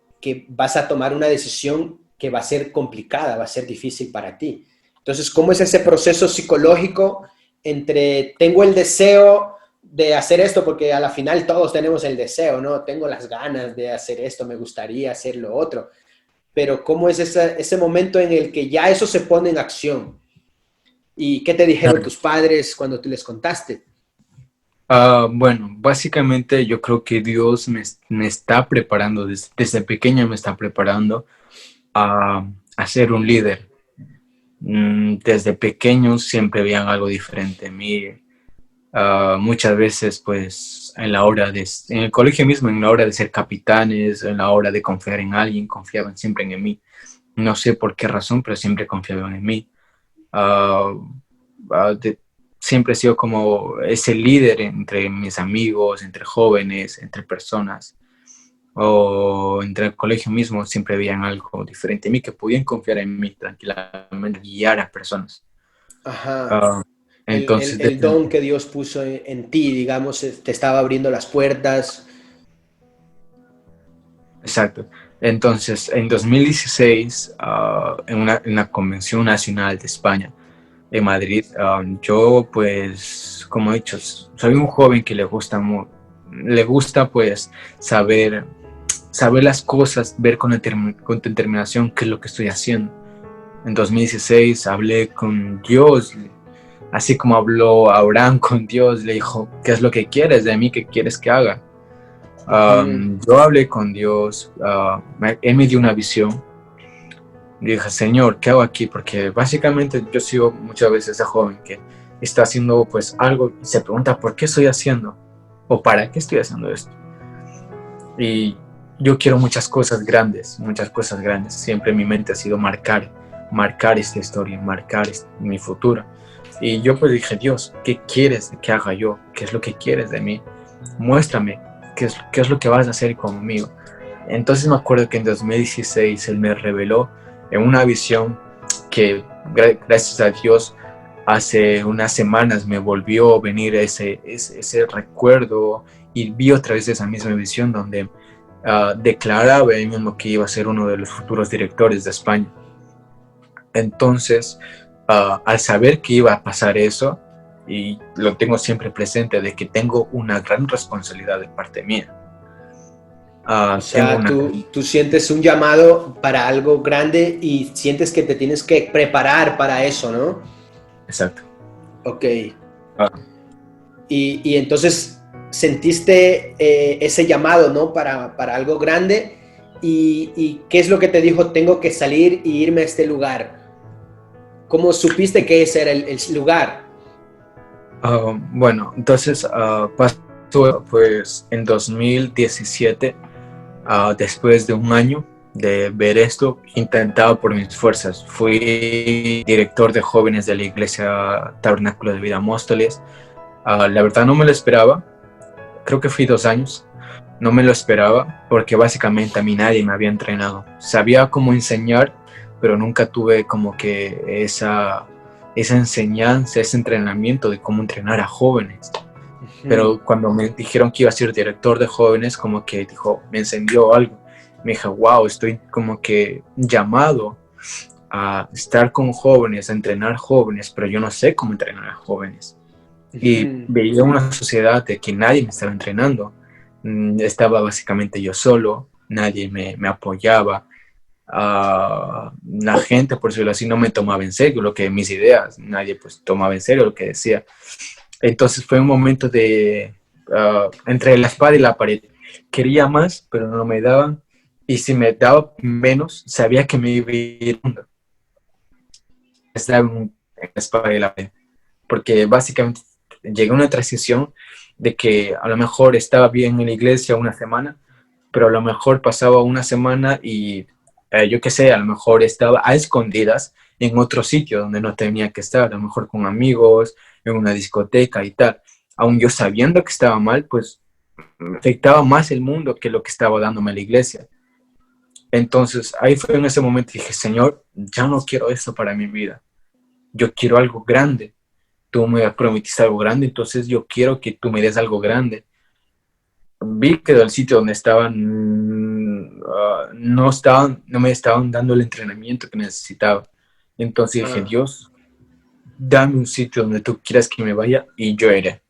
vas a tomar una decisión que va a ser complicada, va a ser difícil para ti. Entonces, ¿cómo es ese proceso psicológico entre tengo el deseo de hacer esto, porque a la final todos tenemos el deseo, ¿no? Tengo las ganas de hacer esto, me gustaría hacer lo otro, pero ¿cómo es ese momento en el que ya eso se pone en acción? ¿Y qué te dijeron tus padres cuando tú les contaste? Bueno, básicamente yo creo que Dios me está preparando, desde pequeño me está preparando a ser un líder. Desde pequeño siempre veían algo diferente en mí. Muchas veces, pues, en el colegio mismo, en la hora de ser capitanes, en la hora de confiar en alguien, confiaban siempre en mí. No sé por qué razón, pero siempre confiaban en mí. Ah, ah, de- Siempre he sido como ese líder entre mis amigos, entre jóvenes, entre personas, o entre el colegio mismo, siempre veían algo diferente en mí, que podían confiar en mí tranquilamente, guiar a personas. Ajá. Ah, El, el, entonces, el don que Dios puso en ti, digamos, te estaba abriendo las puertas. Exacto. Entonces, en 2016, en una convención nacional de España, en Madrid, yo pues, como he dicho, soy un joven que le gusta pues saber las cosas, ver con determinación qué es lo que estoy haciendo. En 2016 hablé con Dios, así como habló Abraham con Dios, le dijo, ¿qué es lo que quieres de mí? ¿Qué quieres que haga? Yo hablé con Dios, él me dio una visión. Dije, Señor, ¿qué hago aquí? Porque básicamente yo sigo muchas veces ese joven que está haciendo pues algo y se pregunta, ¿por qué estoy haciendo? ¿O para qué estoy haciendo esto? Y yo quiero muchas cosas grandes, muchas cosas grandes. Siempre mi mente ha sido marcar esta historia, marcar mi futuro. Y yo pues dije, Dios, ¿qué quieres que haga yo? ¿Qué es lo que quieres de mí? Muéstrame, ¿qué es lo que vas a hacer conmigo? Entonces me acuerdo que en 2016 Él me reveló en una visión que, gracias a Dios, hace unas semanas me volvió a venir ese recuerdo y vi otra vez esa misma visión donde declaraba él mismo que iba a ser uno de los futuros directores de España. Entonces, al saber que iba a pasar eso, y lo tengo siempre presente, de que tengo una gran responsabilidad de parte mía. O sea, tú sientes un llamado para algo grande y sientes que te tienes que preparar para eso, ¿no? Exacto. Ok. Y entonces sentiste ese llamado, ¿no? Para algo grande. ¿Y qué es lo que te dijo? Tengo que salir y irme a este lugar. ¿Cómo supiste que ese era el lugar? Bueno, entonces pasó pues en 2017, después de un año de ver esto, intentado por mis fuerzas. Fui director de jóvenes de la Iglesia Tabernáculo de Vida Móstoles. La verdad no me lo esperaba, creo que fui 2 años, no me lo esperaba porque básicamente a mí nadie me había entrenado. Sabía cómo enseñar, pero nunca tuve como que esa enseñanza, ese entrenamiento de cómo entrenar a jóvenes. Pero cuando me dijeron que iba a ser director de jóvenes, como que me encendió algo. Me dije, wow, estoy como que llamado a estar con jóvenes, a entrenar jóvenes, pero yo no sé cómo entrenar a jóvenes. Y veía una sociedad de que nadie me estaba entrenando. Estaba básicamente yo solo, nadie me apoyaba. La gente, por decirlo así, no me tomaba en serio mis ideas, nadie pues tomaba en serio lo que decía. Entonces fue un momento de entre la espada y la pared. Quería más, pero no me daban. Y si me daba menos, sabía que me iba a ir. Estaba en la espada y la pared. Porque básicamente llegué a una transición de que a lo mejor estaba bien en la iglesia una semana, pero a lo mejor pasaba una semana y yo qué sé, a lo mejor estaba a escondidas en otro sitio donde no tenía que estar, a lo mejor con amigos, en una discoteca y tal. Aún yo sabiendo que estaba mal, pues me afectaba más el mundo que lo que estaba dándome la iglesia. Entonces ahí fue en ese momento que dije, Señor, ya no quiero esto para mi vida. Yo quiero algo grande. Tú me prometiste algo grande, entonces yo quiero que tú me des algo grande. Vi que del sitio donde estaban, no me estaban dando el entrenamiento que necesitaba. Entonces dije, Dios, dame un sitio donde tú quieras que me vaya y yo iré.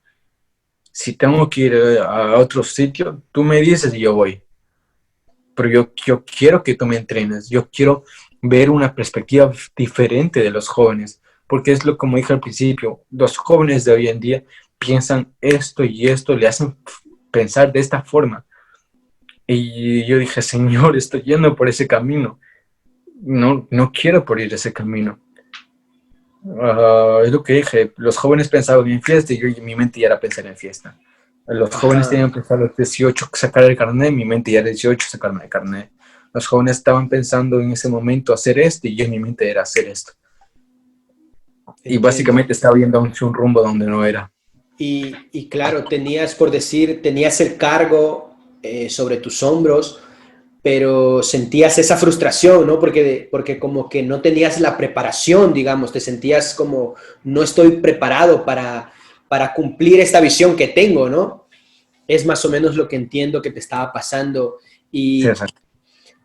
Si tengo que ir a otro sitio, tú me dices y yo voy. Pero yo quiero que tú me entrenes, yo quiero ver una perspectiva diferente de los jóvenes, porque es lo como dije al principio, los jóvenes de hoy en día piensan esto y esto, le hacen pensar de esta forma. Y yo dije, Señor, estoy yendo por ese camino, no quiero por ir ese camino. Es lo que dije, los jóvenes pensaban en fiesta y mi mente ya era pensar en fiesta. Los jóvenes tenían que pensar a los 18 sacar el carnet, mi mente ya era 18 sacarme el carnet. Los jóvenes estaban pensando en ese momento hacer esto y yo en mi mente era hacer esto. Y básicamente estaba yendo hacia un rumbo donde no era. Y claro, tenías el cargo sobre tus hombros, pero sentías esa frustración, ¿no? Porque como que no tenías la preparación, digamos, te sentías como, no estoy preparado para cumplir esta visión que tengo, ¿no? Es más o menos lo que entiendo que te estaba pasando. Y, Sí, exacto.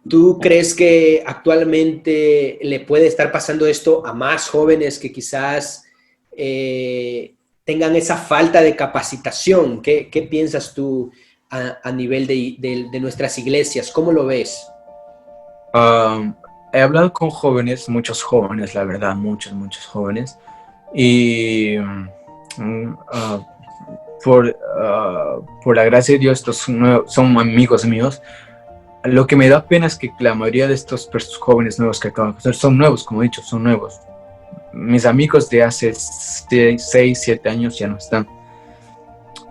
¿Tú crees que actualmente le puede estar pasando esto a más jóvenes que quizás tengan esa falta de capacitación? ¿Qué piensas tú a nivel de nuestras iglesias? ¿Cómo lo ves? Um, He hablado con jóvenes, muchos jóvenes, la verdad, muchos jóvenes, y por la gracia de Dios, estos son amigos míos. Lo que me da pena es que la mayoría de estos jóvenes nuevos que acaban de conocer son nuevos, como he dicho, son nuevos. Mis amigos de hace 6, 7 años ya no están.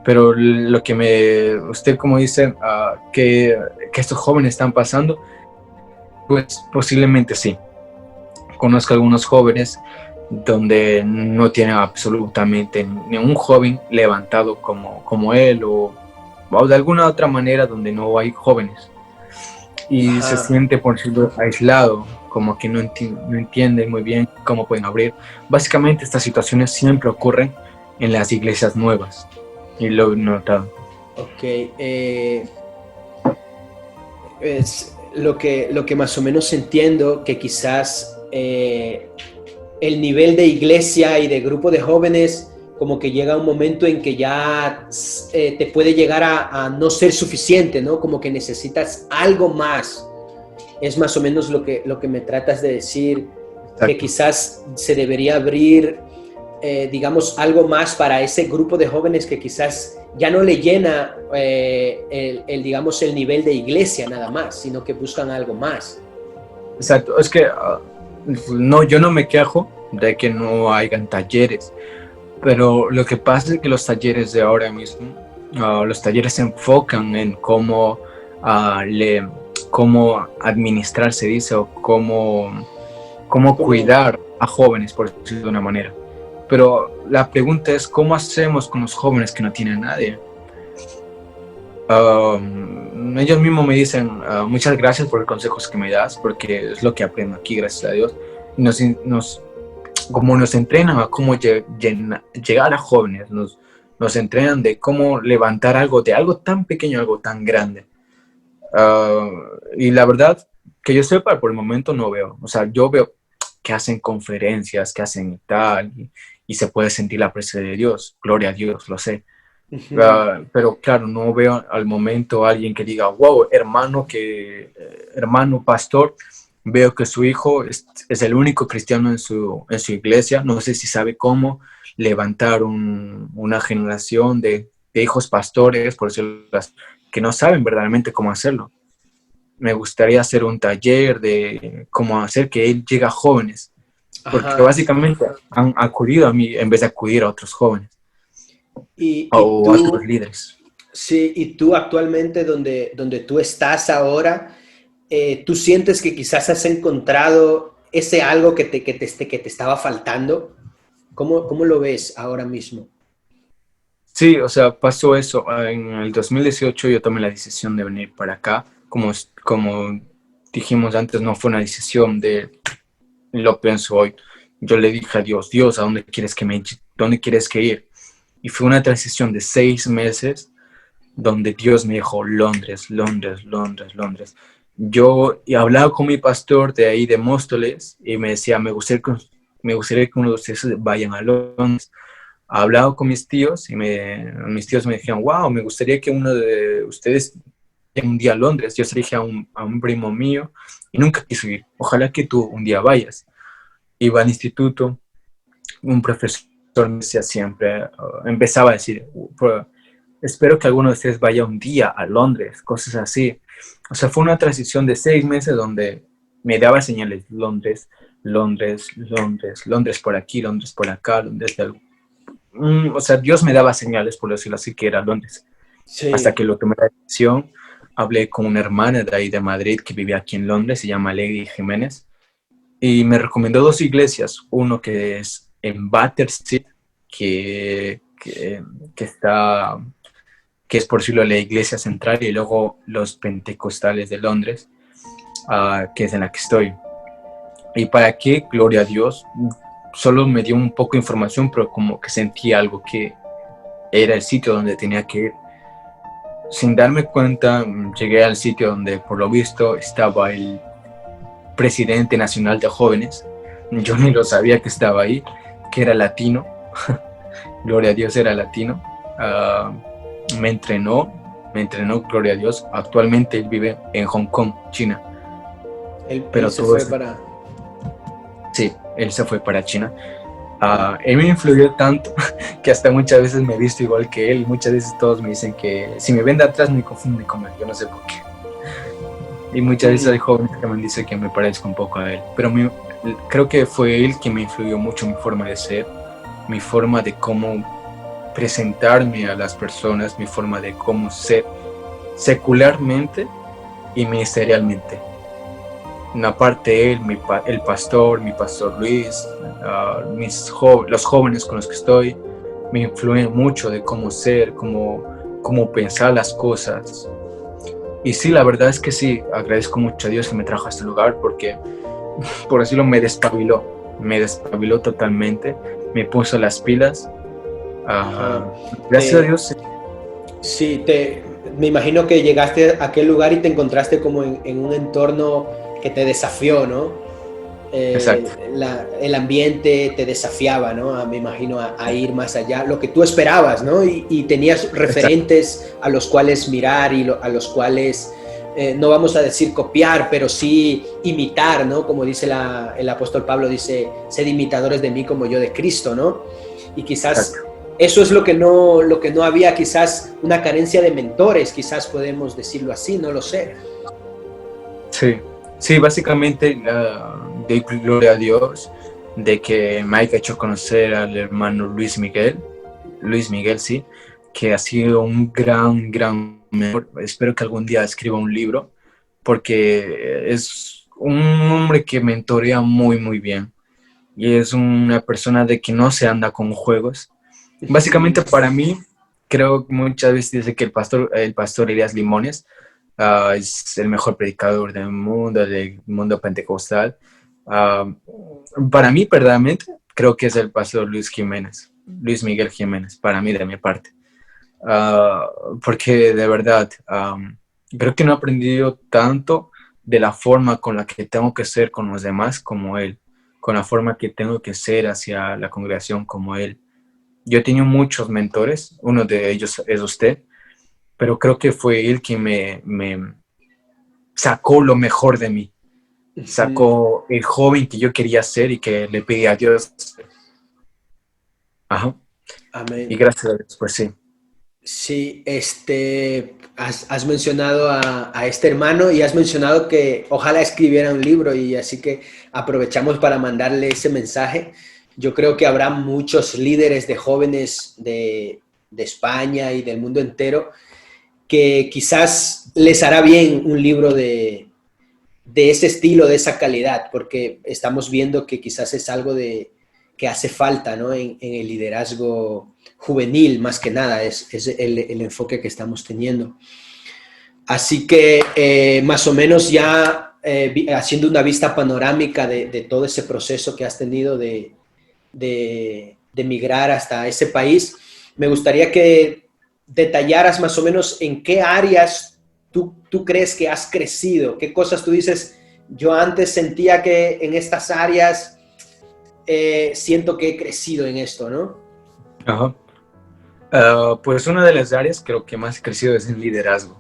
Pero lo que usted como dice, que estos jóvenes están pasando, pues posiblemente sí. Conozco algunos jóvenes donde no tienen absolutamente ningún joven levantado como él o de alguna otra manera donde no hay jóvenes. Y se siente por decirlo aislado, como que no entiende muy bien cómo pueden abrir. Básicamente estas situaciones siempre ocurren en las iglesias nuevas, y lo he notado. Ok, es lo que más o menos entiendo, que quizás el nivel de iglesia y de grupo de jóvenes como que llega un momento en que ya te puede llegar a no ser suficiente, ¿no? Como que necesitas algo más. Es más o menos lo que me tratas de decir. Exacto. Que quizás se debería abrir, digamos, algo más para ese grupo de jóvenes que quizás ya no le llena digamos, el nivel de iglesia nada más, sino que buscan algo más. Exacto, es que no, yo no me quejo de que no hayan talleres, pero lo que pasa es que los talleres de ahora mismo, los talleres se enfocan en cómo administrar, se dice, o cómo cuidar a jóvenes, por decirlo de una manera. Pero la pregunta es, ¿cómo hacemos con los jóvenes que no tienen nadie? Ellos mismos me dicen, muchas gracias por los consejos que me das, porque es lo que aprendo aquí, gracias a Dios. Como nos entrenan a cómo llegar a jóvenes, nos entrenan de cómo levantar algo de algo tan pequeño, algo tan grande. Y la verdad, que yo sepa, por el momento no veo. O sea, yo veo que hacen conferencias, que hacen tal, y se puede sentir la presencia de Dios. Gloria a Dios, lo sé. Pero claro, no veo al momento a alguien que diga, wow, hermano pastor, veo que su hijo es el único cristiano en su iglesia. No sé si sabe cómo levantar una generación de hijos pastores, por decirlo así, que no saben verdaderamente cómo hacerlo. Me gustaría hacer un taller de cómo hacer que él llegue a jóvenes, porque básicamente han acudido a mí en vez de acudir a otros jóvenes o a otros líderes. Sí, y tú actualmente donde tú estás ahora, ¿tú sientes que quizás has encontrado ese algo que te estaba faltando? ¿Cómo lo ves ahora mismo? Sí, o sea, pasó eso. En el 2018 yo tomé la decisión de venir para acá. Como dijimos antes, no fue una decisión lo pienso hoy. Yo le dije a Dios, ¿a dónde quieres que ir? Y fue una transición de 6 meses donde Dios me dijo, Londres. Yo hablaba con mi pastor de ahí de Móstoles y me decía, me gustaría que uno de ustedes vayan a Londres. Hablaba con mis tíos y mis tíos me dijeron, wow, me gustaría que uno de ustedes vaya un día a Londres. Yo se lo dije a un primo mío y nunca quiso ir. Ojalá que tú un día vayas. Iba al instituto, un profesor me decía siempre, empezaba a decir, espero que alguno de ustedes vaya un día a Londres, cosas así. O sea, fue una transición de 6 meses donde me daba señales, Londres por aquí, Londres por acá, Londres de algo. O sea, Dios me daba señales, por decirlo así, que era Londres. Sí. Hasta que lo tomé la decisión, hablé con una hermana de ahí de Madrid que vivía aquí en Londres, se llama Lady Jiménez, y me recomendó 2 iglesias, uno que es en Battersea, que es por decirlo la iglesia central, y luego los pentecostales de Londres, que es en la que estoy. ¿Y para qué? Gloria a Dios. Solo me dio un poco de información, pero como que sentí algo que era el sitio donde tenía que ir. sin darme cuenta, llegué al sitio donde por lo visto estaba el presidente nacional de jóvenes. Yo ni lo sabía que estaba ahí, que era latino. Gloria a Dios, era latino. Me entrenó, gloria a Dios. Actualmente él vive en Hong Kong, China. Pero se fue para... Sí, él se fue para China. Él me influyó tanto que hasta muchas veces me he visto igual que él. Muchas veces todos me dicen que si me ven de atrás me confunden con él, yo no sé por qué. Y muchas veces hay jóvenes que me dicen que me parezco un poco a él. Pero creo que fue él quien me influyó mucho en mi forma de ser, mi forma de cómo presentarme a las personas, mi forma de cómo ser secularmente y ministerialmente. Aparte él, el pastor, mi pastor Luis, los jóvenes con los que estoy, me influyen mucho de cómo ser, cómo pensar las cosas. Y sí, la verdad es que sí, agradezco mucho a Dios que me trajo a este lugar porque, por decirlo, me despabiló totalmente, me puso las pilas. Gracias a Dios. Sí, me imagino que llegaste a aquel lugar y te encontraste como en un entorno que te desafió, ¿no? Exacto. El ambiente te desafiaba, ¿no? Me imagino a ir más allá, lo que tú esperabas, ¿no? Y tenías referentes Exacto. A los cuales mirar y a los cuales, no vamos a decir copiar, pero sí imitar, ¿no? Como dice el apóstol Pablo, dice, sed imitadores de mí como yo de Cristo, ¿no? Y quizás Exacto. Eso es lo que no había, quizás una carencia de mentores, quizás podemos decirlo así, no lo sé. Sí, básicamente doy gloria a Dios de que me haya hecho conocer al hermano Luis Miguel, sí, que ha sido un gran mentor. Espero que algún día escriba un libro, porque es un hombre que mentorea muy bien, y es una persona de que no se anda con juegos. Básicamente para mí, creo que muchas veces dice que el pastor Elías Limones es el mejor predicador del mundo pentecostal. Para mí, verdaderamente, creo que es el pastor Luis Miguel Jiménez, para mí, de mi parte. Porque de verdad, creo que no he aprendido tanto de la forma con la que tengo que ser con los demás como él, con la forma que tengo que ser hacia la congregación como él. Yo he tenido muchos mentores, uno de ellos es usted, pero creo que fue él quien me sacó lo mejor de mí, sacó el joven que yo quería ser y que le pedí a Dios. Ajá. Amén. Y gracias a Dios, pues sí. Sí, has mencionado a este hermano y has mencionado que ojalá escribiera un libro, y así que aprovechamos para mandarle ese mensaje. Yo creo que habrá muchos líderes de jóvenes de España y del mundo entero que quizás les hará bien un libro de ese estilo, de esa calidad, porque estamos viendo que quizás es algo que hace falta, ¿no? en el liderazgo juvenil, más que nada, es el enfoque que estamos teniendo. Así que más o menos ya haciendo una vista panorámica de todo ese proceso que has tenido de migrar hasta ese país, me gustaría que detallaras más o menos en qué áreas tú crees que has crecido, qué cosas tú dices, yo antes sentía que en estas áreas siento que he crecido en esto, ¿no? Ajá. Pues una de las áreas creo que más he crecido es en liderazgo.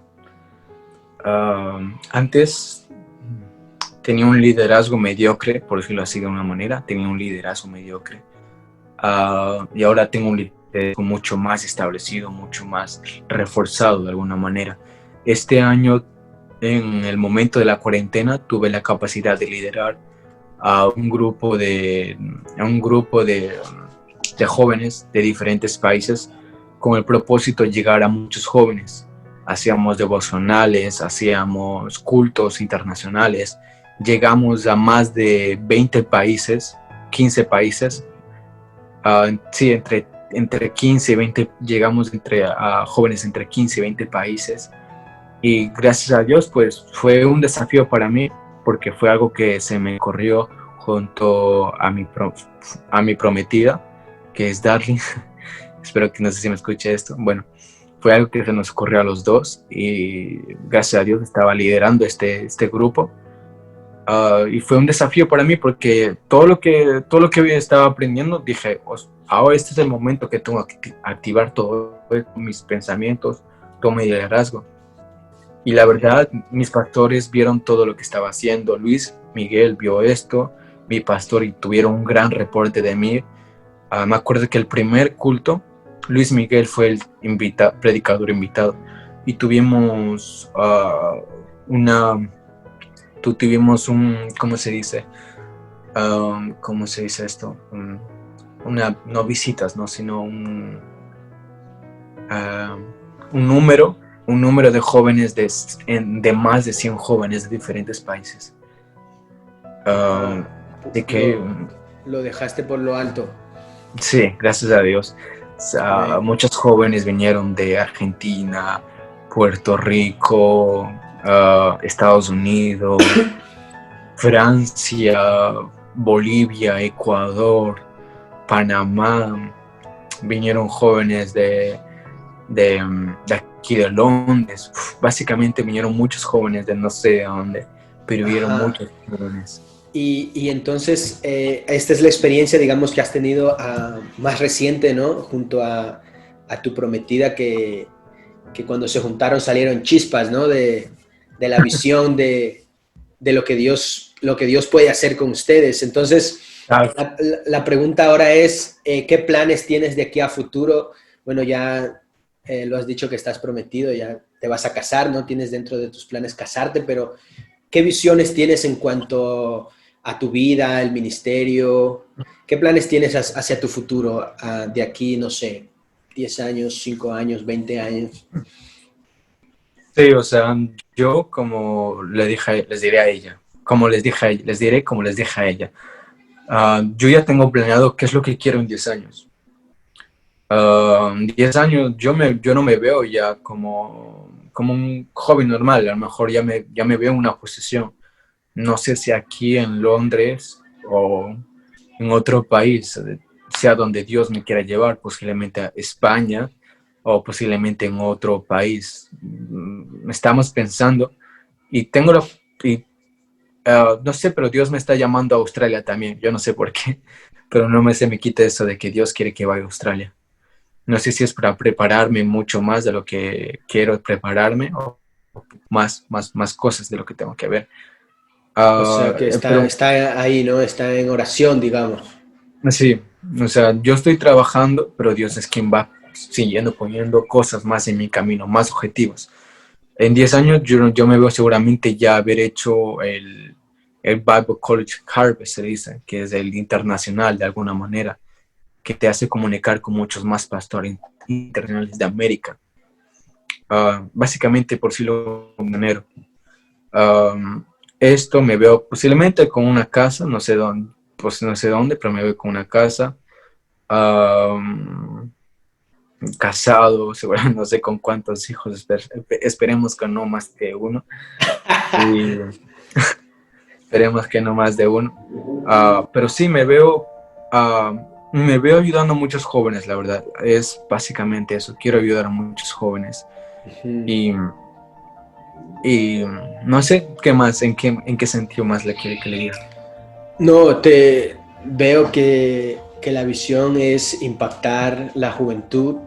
Antes tenía un liderazgo mediocre, por decirlo así de una manera, y ahora tengo un liderazgo mucho más establecido, mucho más reforzado de alguna manera. Este año, en el momento de la cuarentena, tuve la capacidad de liderar a un grupo de jóvenes de diferentes países con el propósito de llegar a muchos jóvenes. Hacíamos devocionales, hacíamos cultos internacionales, llegamos a más de 20 países, 15 países, sí, entre 15 y 20, llegamos a jóvenes entre 15 y 20 países, y gracias a Dios pues fue un desafío para mí, porque fue algo que se me corrió junto a mi prometida, que es Darling. Espero que no sé si me escuche esto. Bueno, fue algo que se nos ocurrió a los dos y gracias a Dios estaba liderando este grupo. Y fue un desafío para mí porque todo lo que estaba aprendiendo, dije, ahora este es el momento que tengo que activar todo mis pensamientos, todo mi liderazgo. Y la verdad, mis pastores vieron todo lo que estaba haciendo. Luis Miguel vio esto, mi pastor, y tuvieron un gran reporte de mí. Me acuerdo que el primer culto, Luis Miguel fue el predicador invitado y tuvimos ¿cómo se dice? ¿Cómo se dice esto? No visitas, ¿no? Sino un número de jóvenes de más de 100 jóvenes de diferentes países. De que lo dejaste por lo alto. Sí, gracias a Dios. Muchos jóvenes vinieron de Argentina, Puerto Rico, Estados Unidos, Francia, Bolivia, Ecuador, Panamá. Vinieron jóvenes de aquí de Londres. Básicamente vinieron muchos jóvenes de no sé de dónde, pero vieron muchos jóvenes. Y entonces, esta es la experiencia, digamos, que has tenido más reciente, ¿no? Junto a tu prometida, que cuando se juntaron salieron chispas, ¿no? De la visión de lo que Dios puede hacer con ustedes. Entonces, la pregunta ahora es, ¿qué planes tienes de aquí a futuro? Bueno, ya lo has dicho que estás prometido, ya te vas a casar, ¿no? Tienes dentro de tus planes casarte, pero ¿qué visiones tienes en cuanto a tu vida, el ministerio? ¿Qué planes tienes hacia tu futuro de aquí, no sé, 10 años, 5 años, 20 años? Sí, o sea, yo como les diré a ella, les diré como les dije a ella. Yo ya tengo planeado qué es lo que quiero en 10 años. 10 años, yo no me veo ya como un joven normal, a lo mejor ya me veo en una posición. No sé si aquí en Londres o en otro país, sea donde Dios me quiera llevar, posiblemente a España o posiblemente en otro país. Estamos pensando y no sé, pero Dios me está llamando a Australia también. Yo no sé por qué, pero no se me quita eso de que Dios quiere que vaya a Australia. No sé si es para prepararme mucho más de lo que quiero prepararme o más cosas de lo que tengo que ver. O sea, que está ahí, ¿no? Está en oración, digamos. Sí, o sea, yo estoy trabajando, pero Dios es quien va siguiendo poniendo cosas más en mi camino, más objetivos. En 10 años yo me veo seguramente ya haber hecho el Bible College Harvest, se dice, que es el internacional de alguna manera, que te hace comunicar con muchos más pastores internacionales de América. Básicamente, por si lo manero. Esto me veo posiblemente con una casa, no sé dónde, pero me veo con una casa, casado, seguramente no sé con cuántos hijos, esperemos que no más que uno. Y esperemos que no más de uno. Pero sí me veo ayudando a muchos jóvenes, la verdad. Es básicamente eso. Quiero ayudar a muchos jóvenes. Y no sé qué más, en qué sentido más le quiere que le diga. No, te veo que la visión es impactar la juventud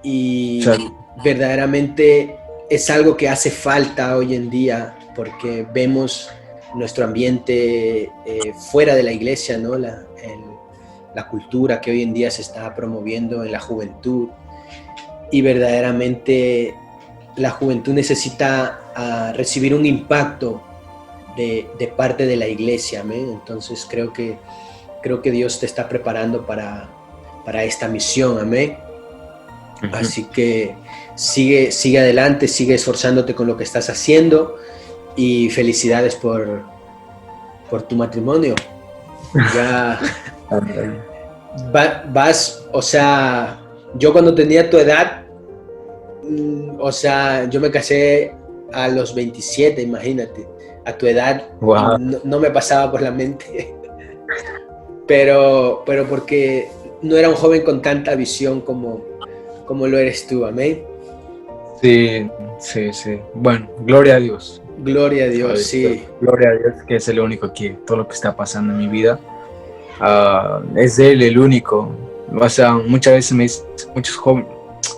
y verdaderamente es algo que hace falta hoy en día, porque vemos nuestro ambiente fuera de la iglesia, ¿no? La cultura que hoy en día se está promoviendo en la juventud, y verdaderamente la juventud necesita recibir un impacto de parte de la iglesia, ¿me? Entonces creo que Dios te está preparando para esta misión, amén. Uh-huh. Así que sigue adelante, sigue esforzándote con lo que estás haciendo, y felicidades por tu matrimonio. Ya vas, o sea, yo cuando tenía tu edad, o sea, yo me casé a los 27, imagínate, a tu edad. Wow. No me pasaba por la mente, pero porque no era un joven con tanta visión como lo eres tú, amén. Sí, sí, sí. Bueno, gloria a Dios. Gloria a Dios, ¿Sabes? sí. Gloria a Dios, que es el único que todo lo que está pasando en mi vida es Él el único. O sea, muchas veces muchos jóvenes,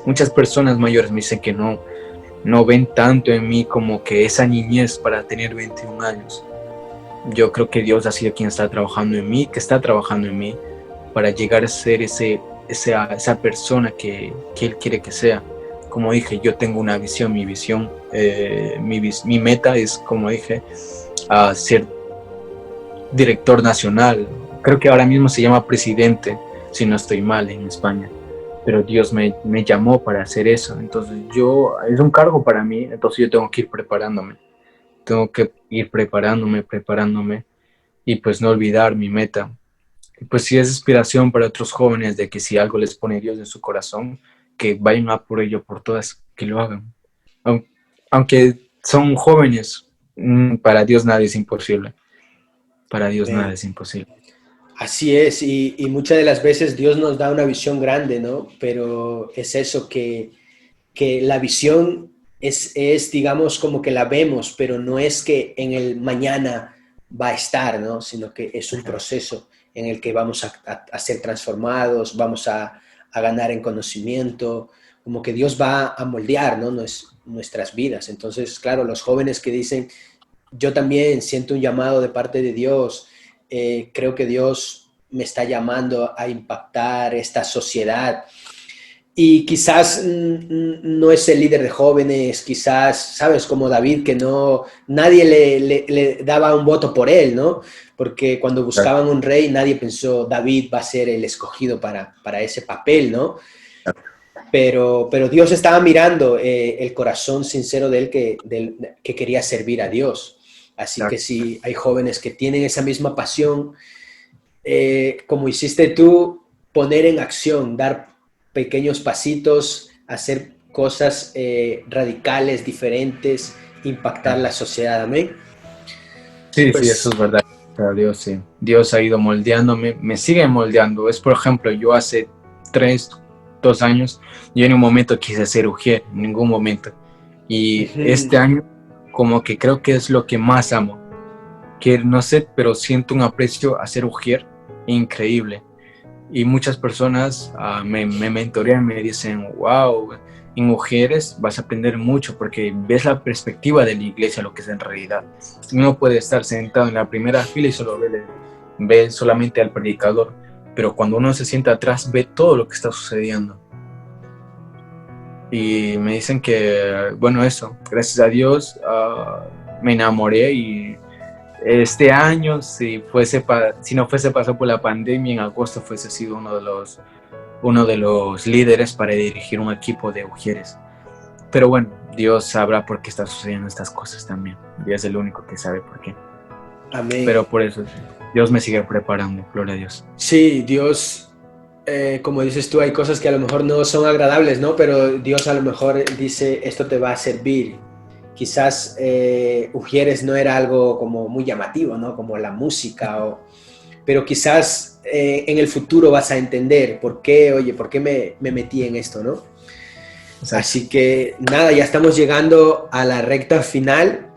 muchas personas mayores me dicen que no ven tanto en mí como que esa niñez para tener 21 años. Yo creo que Dios ha sido quien está trabajando en mí, que está trabajando en mí para llegar a ser esa persona que Él quiere que sea. Como dije, yo tengo una visión, mi visión, mi meta es, como dije, ser director nacional. Creo que ahora mismo se llama presidente, si no estoy mal, en España. Pero Dios me llamó para hacer eso. Entonces es un cargo para mí, entonces yo tengo que ir preparándome. Tengo que ir preparándome y pues no olvidar mi meta. Y pues si es inspiración para otros jóvenes de que si algo les pone Dios en su corazón, que vayan a por ello, por todas, que lo hagan. Aunque son jóvenes, para Dios nada es imposible. Para Dios nada Amén. es imposible. Así es, y muchas de las veces Dios nos da una visión grande, ¿no? Pero es eso que la visión digamos, como que la vemos, pero no es que en el mañana va a estar, ¿no? Sino que es un proceso en el que vamos a ser transformados, vamos a ganar en conocimiento, como que Dios va a moldear, ¿no? Nuestras vidas. Entonces, claro, los jóvenes que dicen, yo también siento un llamado de parte de Dios, creo que Dios me está llamando a impactar esta sociedad y quizás no es el líder de jóvenes, quizás, sabes, como David, que no, nadie le daba un voto por él, ¿no? Porque cuando buscaban un rey, nadie pensó, David va a ser el escogido para ese papel, ¿no? Pero Dios estaba mirando el corazón sincero de él que quería servir a Dios. Así que si hay jóvenes que tienen esa misma pasión, como hiciste tú, poner en acción, dar pequeños pasitos, hacer cosas radicales, diferentes, impactar la sociedad. Amén. Sí, sí, eso Pues, es verdad. Para Dios, sí. Dios ha ido moldeándome, me sigue moldeando. Es, por ejemplo, yo hace 2 años, yo en un momento quise ser ujier, en ningún momento. Y este año, como que creo que es lo que más amo. Que no sé, pero siento un aprecio a ser ujier increíble. Y muchas personas me mentorean, me dicen, wow, en mujeres vas a aprender mucho porque ves la perspectiva de la iglesia, lo que es en realidad. Uno puede estar sentado en la primera fila y solo ve solamente al predicador, pero cuando uno se sienta atrás ve todo lo que está sucediendo. Y me dicen que, bueno, eso, gracias a Dios me enamoré y este año, si no fuese pasado por la pandemia, en agosto fuese sido uno de los líderes para dirigir un equipo de mujeres. Pero bueno, Dios sabrá por qué están sucediendo estas cosas también. Dios es el único que sabe por qué. amén. Pero por eso, Dios me sigue preparando, gloria a Dios. Sí, Dios, como dices tú, hay cosas que a lo mejor no son agradables, ¿no? Pero Dios a lo mejor dice, esto te va a servir. Quizás Ujieres no era algo como muy llamativo, ¿no? Como la música, pero quizás en el futuro vas a entender por qué, oye, por qué me metí en esto, ¿no? Exacto. Así que nada, ya estamos llegando a la recta final.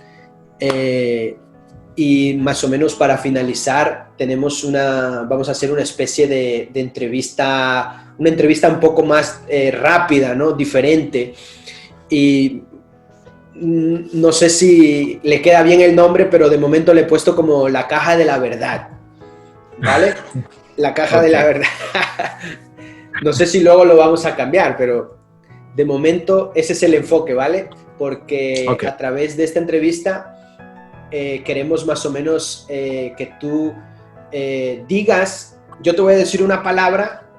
Y más o menos para finalizar, vamos a hacer una especie de entrevista, una entrevista un poco más rápida, ¿no? Diferente. Y no sé si le queda bien el nombre, pero de momento le he puesto como la caja de la verdad, ¿vale? La caja de la Ok. verdad. No sé si luego lo vamos a cambiar, pero de momento ese es el enfoque, ¿vale? Porque Ok. a través de esta entrevista queremos más o menos que tú digas, yo te voy a decir una palabra,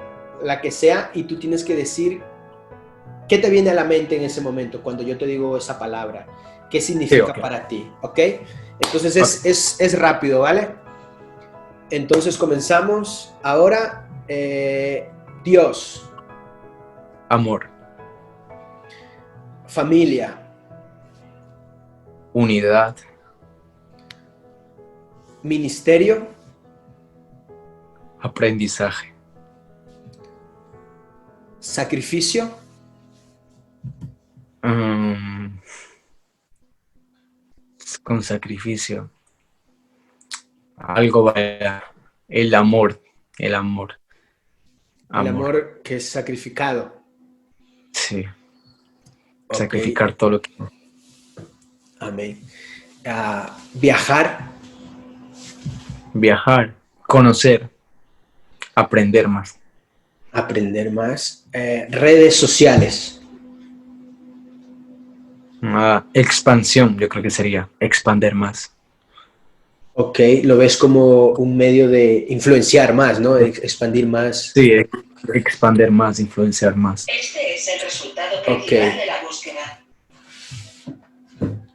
la que sea, y tú tienes que decir qué te viene a la mente en ese momento cuando yo te digo esa palabra, qué Sí, significa ok. para ti, ¿ok? Entonces Ok. es rápido, ¿vale? Entonces comenzamos ahora. Dios, Amor, familia, unidad, ministerio, aprendizaje, sacrificio, sacrificio, algo vaya, el amor, El amor que es sacrificado. Sí, Ok. sacrificar todo lo que... Amén. Viajar. Viajar, conocer, aprender más. Aprender más. Redes sociales. Expansión, yo creo que sería expander más. Ok, lo ves como un medio de influenciar más, ¿no? De expandir más. Sí, expander más, influenciar más. Este es el resultado principal de la búsqueda.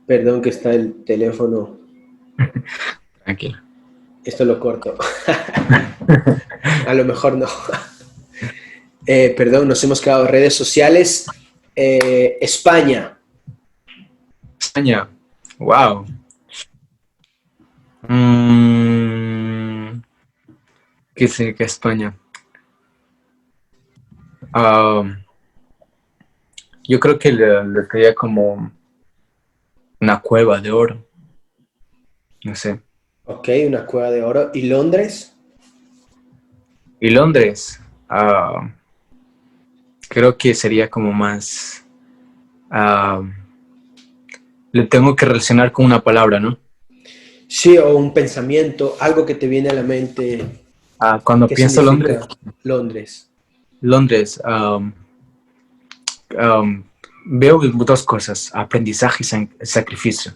Perdón que está el teléfono. Tranquilo. Esto lo corto. A lo mejor no. Perdón, nos hemos quedado redes sociales. España. España, wow. ¿Qué significa España? Yo creo que le creía como una cueva de oro. No sé. Ok, una cueva de oro. ¿Y Londres? Y Londres, creo que sería como más... le tengo que relacionar con una palabra, ¿no? Sí, o un pensamiento, algo que te viene a la mente. Cuando ¿Qué pienso significa Londres? Londres, veo dos cosas, aprendizaje y sacrificio.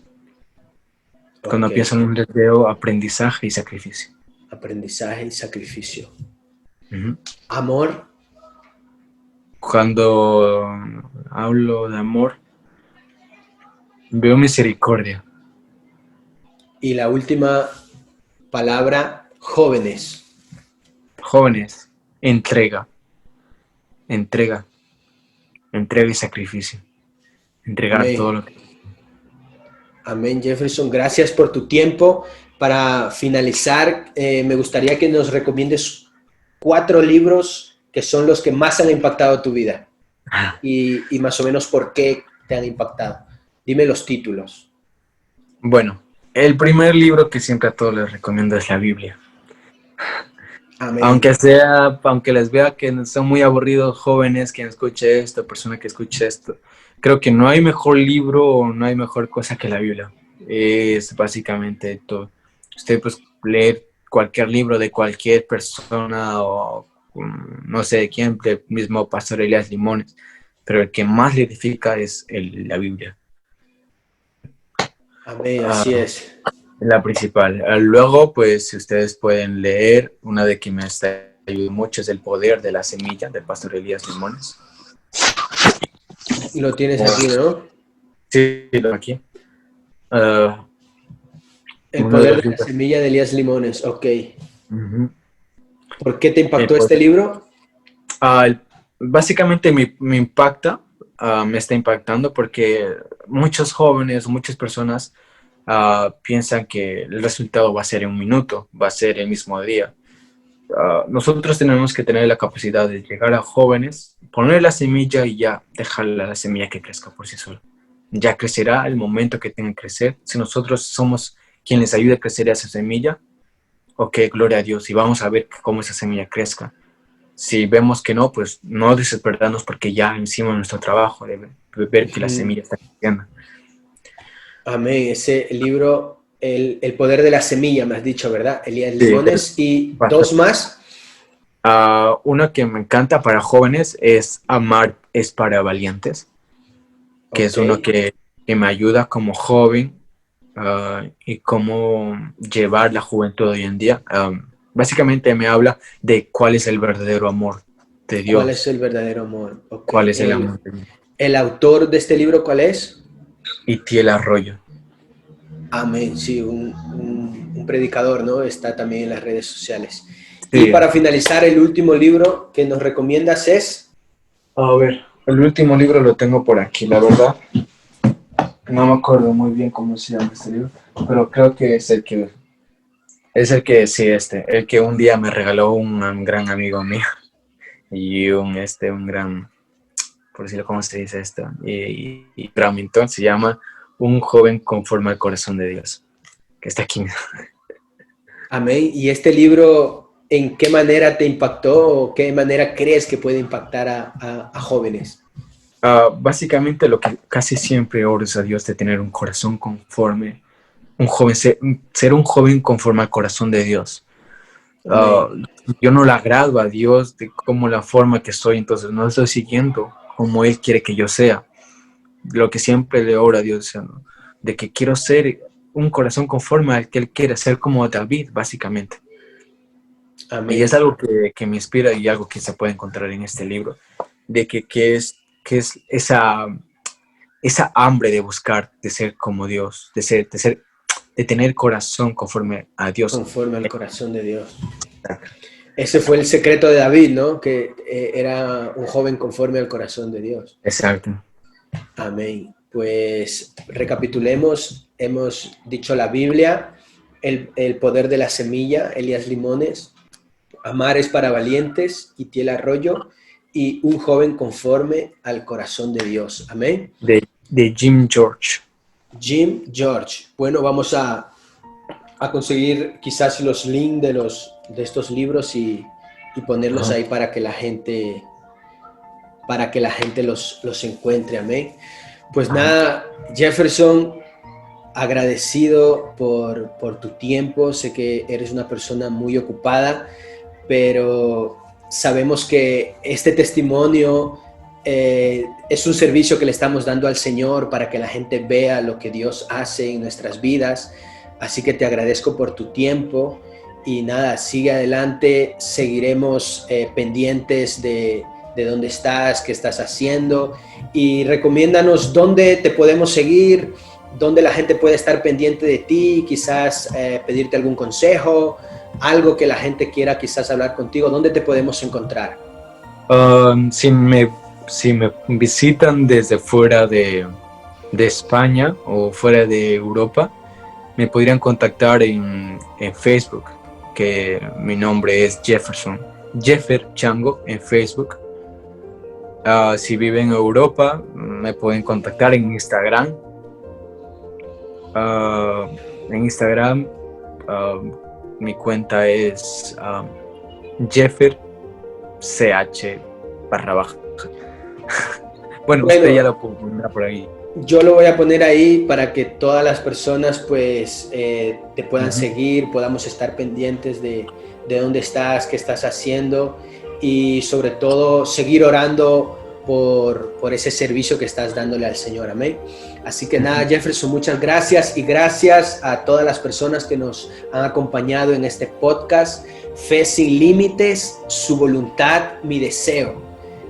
Cuando Ok, pienso en Londres veo aprendizaje y sacrificio. aprendizaje y sacrificio. Uh-huh. Amor. Cuando hablo de amor, veo misericordia. Y la última palabra, jóvenes. Jóvenes, entrega y sacrificio. Entregar todo Amén. lo que... Amén, Jefferson. Gracias por tu tiempo. Para finalizar, me gustaría que nos recomiendes 4 libros que son los que más han impactado tu vida y más o menos por qué te han impactado. Dime los títulos. Bueno, el primer libro que siempre a todos les recomiendo es la Biblia. Amén. Aunque les vea que son muy aburridos jóvenes, quien escuche esto, persona que escuche esto, creo que no hay mejor libro o no hay mejor cosa que la Biblia. Es básicamente todo. Usted pues leer cualquier libro de cualquier persona o no sé de quién, del mismo Pastor Elías Limones, pero el que más le edifica es la Biblia. Amén, así es. La principal. Luego, pues, si ustedes pueden leer, una de que me está ayudando mucho es El poder de la semilla del Pastor Elías Limones. Lo tienes aquí, ¿no? Sí, lo aquí. El Uno de poder los de la libros. semilla de Elías Limones. Ok. Uh-huh. ¿Por qué te impactó este libro? Básicamente me impacta, me está impactando porque muchos jóvenes, muchas personas piensan que el resultado va a ser en un minuto, va a ser el mismo día. Nosotros tenemos que tener la capacidad de llegar a jóvenes, poner la semilla y ya dejar la semilla que crezca por sí sola. Ya crecerá el momento que tenga que crecer. Si nosotros somos quien les ayude a crecer esa semilla, ok, gloria a Dios, y vamos a ver cómo esa semilla crezca. Si vemos que no, pues no desesperarnos porque ya hicimos nuestro trabajo de ver que la semilla está creciendo. Amén. Ese libro, el poder de la semilla, me has dicho, ¿verdad? Elías Sí, Limones. Y 2 más. Una que me encanta para jóvenes es Amar es para valientes, que es uno que me ayuda como joven y cómo llevar la juventud hoy en día. Básicamente me habla de cuál es el verdadero amor de Dios. ¿Cuál es el verdadero amor? Okay. ¿Cuál es el amor de Dios? ¿El autor de este libro cuál es? Itiel Arroyo. Amén, sí, un predicador, ¿no? Está también en las redes sociales. Sí. Y para finalizar, el último libro que nos recomiendas es... A ver, el último libro lo tengo por aquí, la verdad. No me acuerdo muy bien cómo se llama este libro, pero creo que es el que el que un día me regaló un gran amigo mío y un gran, por decirlo cómo se dice esto, y Remington se llama Un joven conforme al corazón de Dios. que está aquí. Amén. ¿Y este libro en qué manera te impactó o qué manera crees que puede impactar a jóvenes? Básicamente lo que casi siempre oro es a Dios de tener un corazón conforme, ser un joven conforme al corazón de Dios. Yo no le agrado a Dios de como la forma que soy, entonces no estoy siguiendo como Él quiere que yo sea. Lo que siempre le oro a Dios, ¿no? De que quiero ser un corazón conforme al que Él quiere, ser como David, básicamente. Amén. Y es algo que me inspira y algo que se puede encontrar en este libro, de que es esa hambre de buscar, de ser como Dios, de tener corazón conforme a Dios. Conforme al corazón de Dios. Ese fue el secreto de David, ¿no? Que era un joven conforme al corazón de Dios. Exacto. Amén. Pues recapitulemos, hemos dicho la Biblia, el poder de la semilla, Elías Limones, Amar es para valientes, Itiel Arroyo, y un joven conforme al corazón de Dios. Amén. De Jim George. Jim George. Bueno, vamos a conseguir quizás los links de estos libros y ponerlos ahí para que la gente los encuentre. Amén. Pues nada, Jefferson, agradecido por tu tiempo. Sé que eres una persona muy ocupada, pero sabemos que este testimonio es un servicio que le estamos dando al Señor para que la gente vea lo que Dios hace en nuestras vidas. Así que te agradezco por tu tiempo y nada, sigue adelante, seguiremos pendientes de dónde estás, qué estás haciendo y recomiéndanos dónde te podemos seguir, dónde la gente puede estar pendiente de ti, quizás pedirte algún consejo, algo que la gente quiera quizás hablar contigo, ¿dónde te podemos encontrar? Si me visitan desde fuera de España o fuera de Europa, me podrían contactar en Facebook, que mi nombre es Jefferson, Jeffer Chango en Facebook. Si viven en Europa, me pueden contactar en Instagram. Mi cuenta es Jeffer CH _. Bueno, usted ya lo pondrá por ahí. Yo lo voy a poner ahí para que todas las personas pues te puedan seguir, podamos estar pendientes de dónde estás, qué estás haciendo y sobre todo seguir orando por ese servicio que estás dándole al Señor. Amén. Así que nada, Jefferson, muchas gracias y gracias a todas las personas que nos han acompañado en este podcast. Fe sin límites, su voluntad, mi deseo.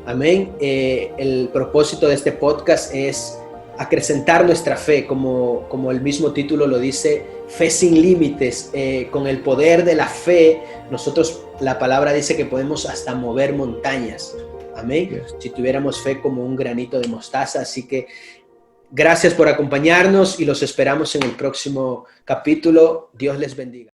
Amén. El propósito de este podcast es acrecentar nuestra fe, como el mismo título lo dice, fe sin límites. Con el poder de la fe, nosotros, la palabra dice que podemos hasta mover montañas. Amén. Yes. Si tuviéramos fe como un granito de mostaza. Así que gracias por acompañarnos y los esperamos en el próximo capítulo. Dios les bendiga.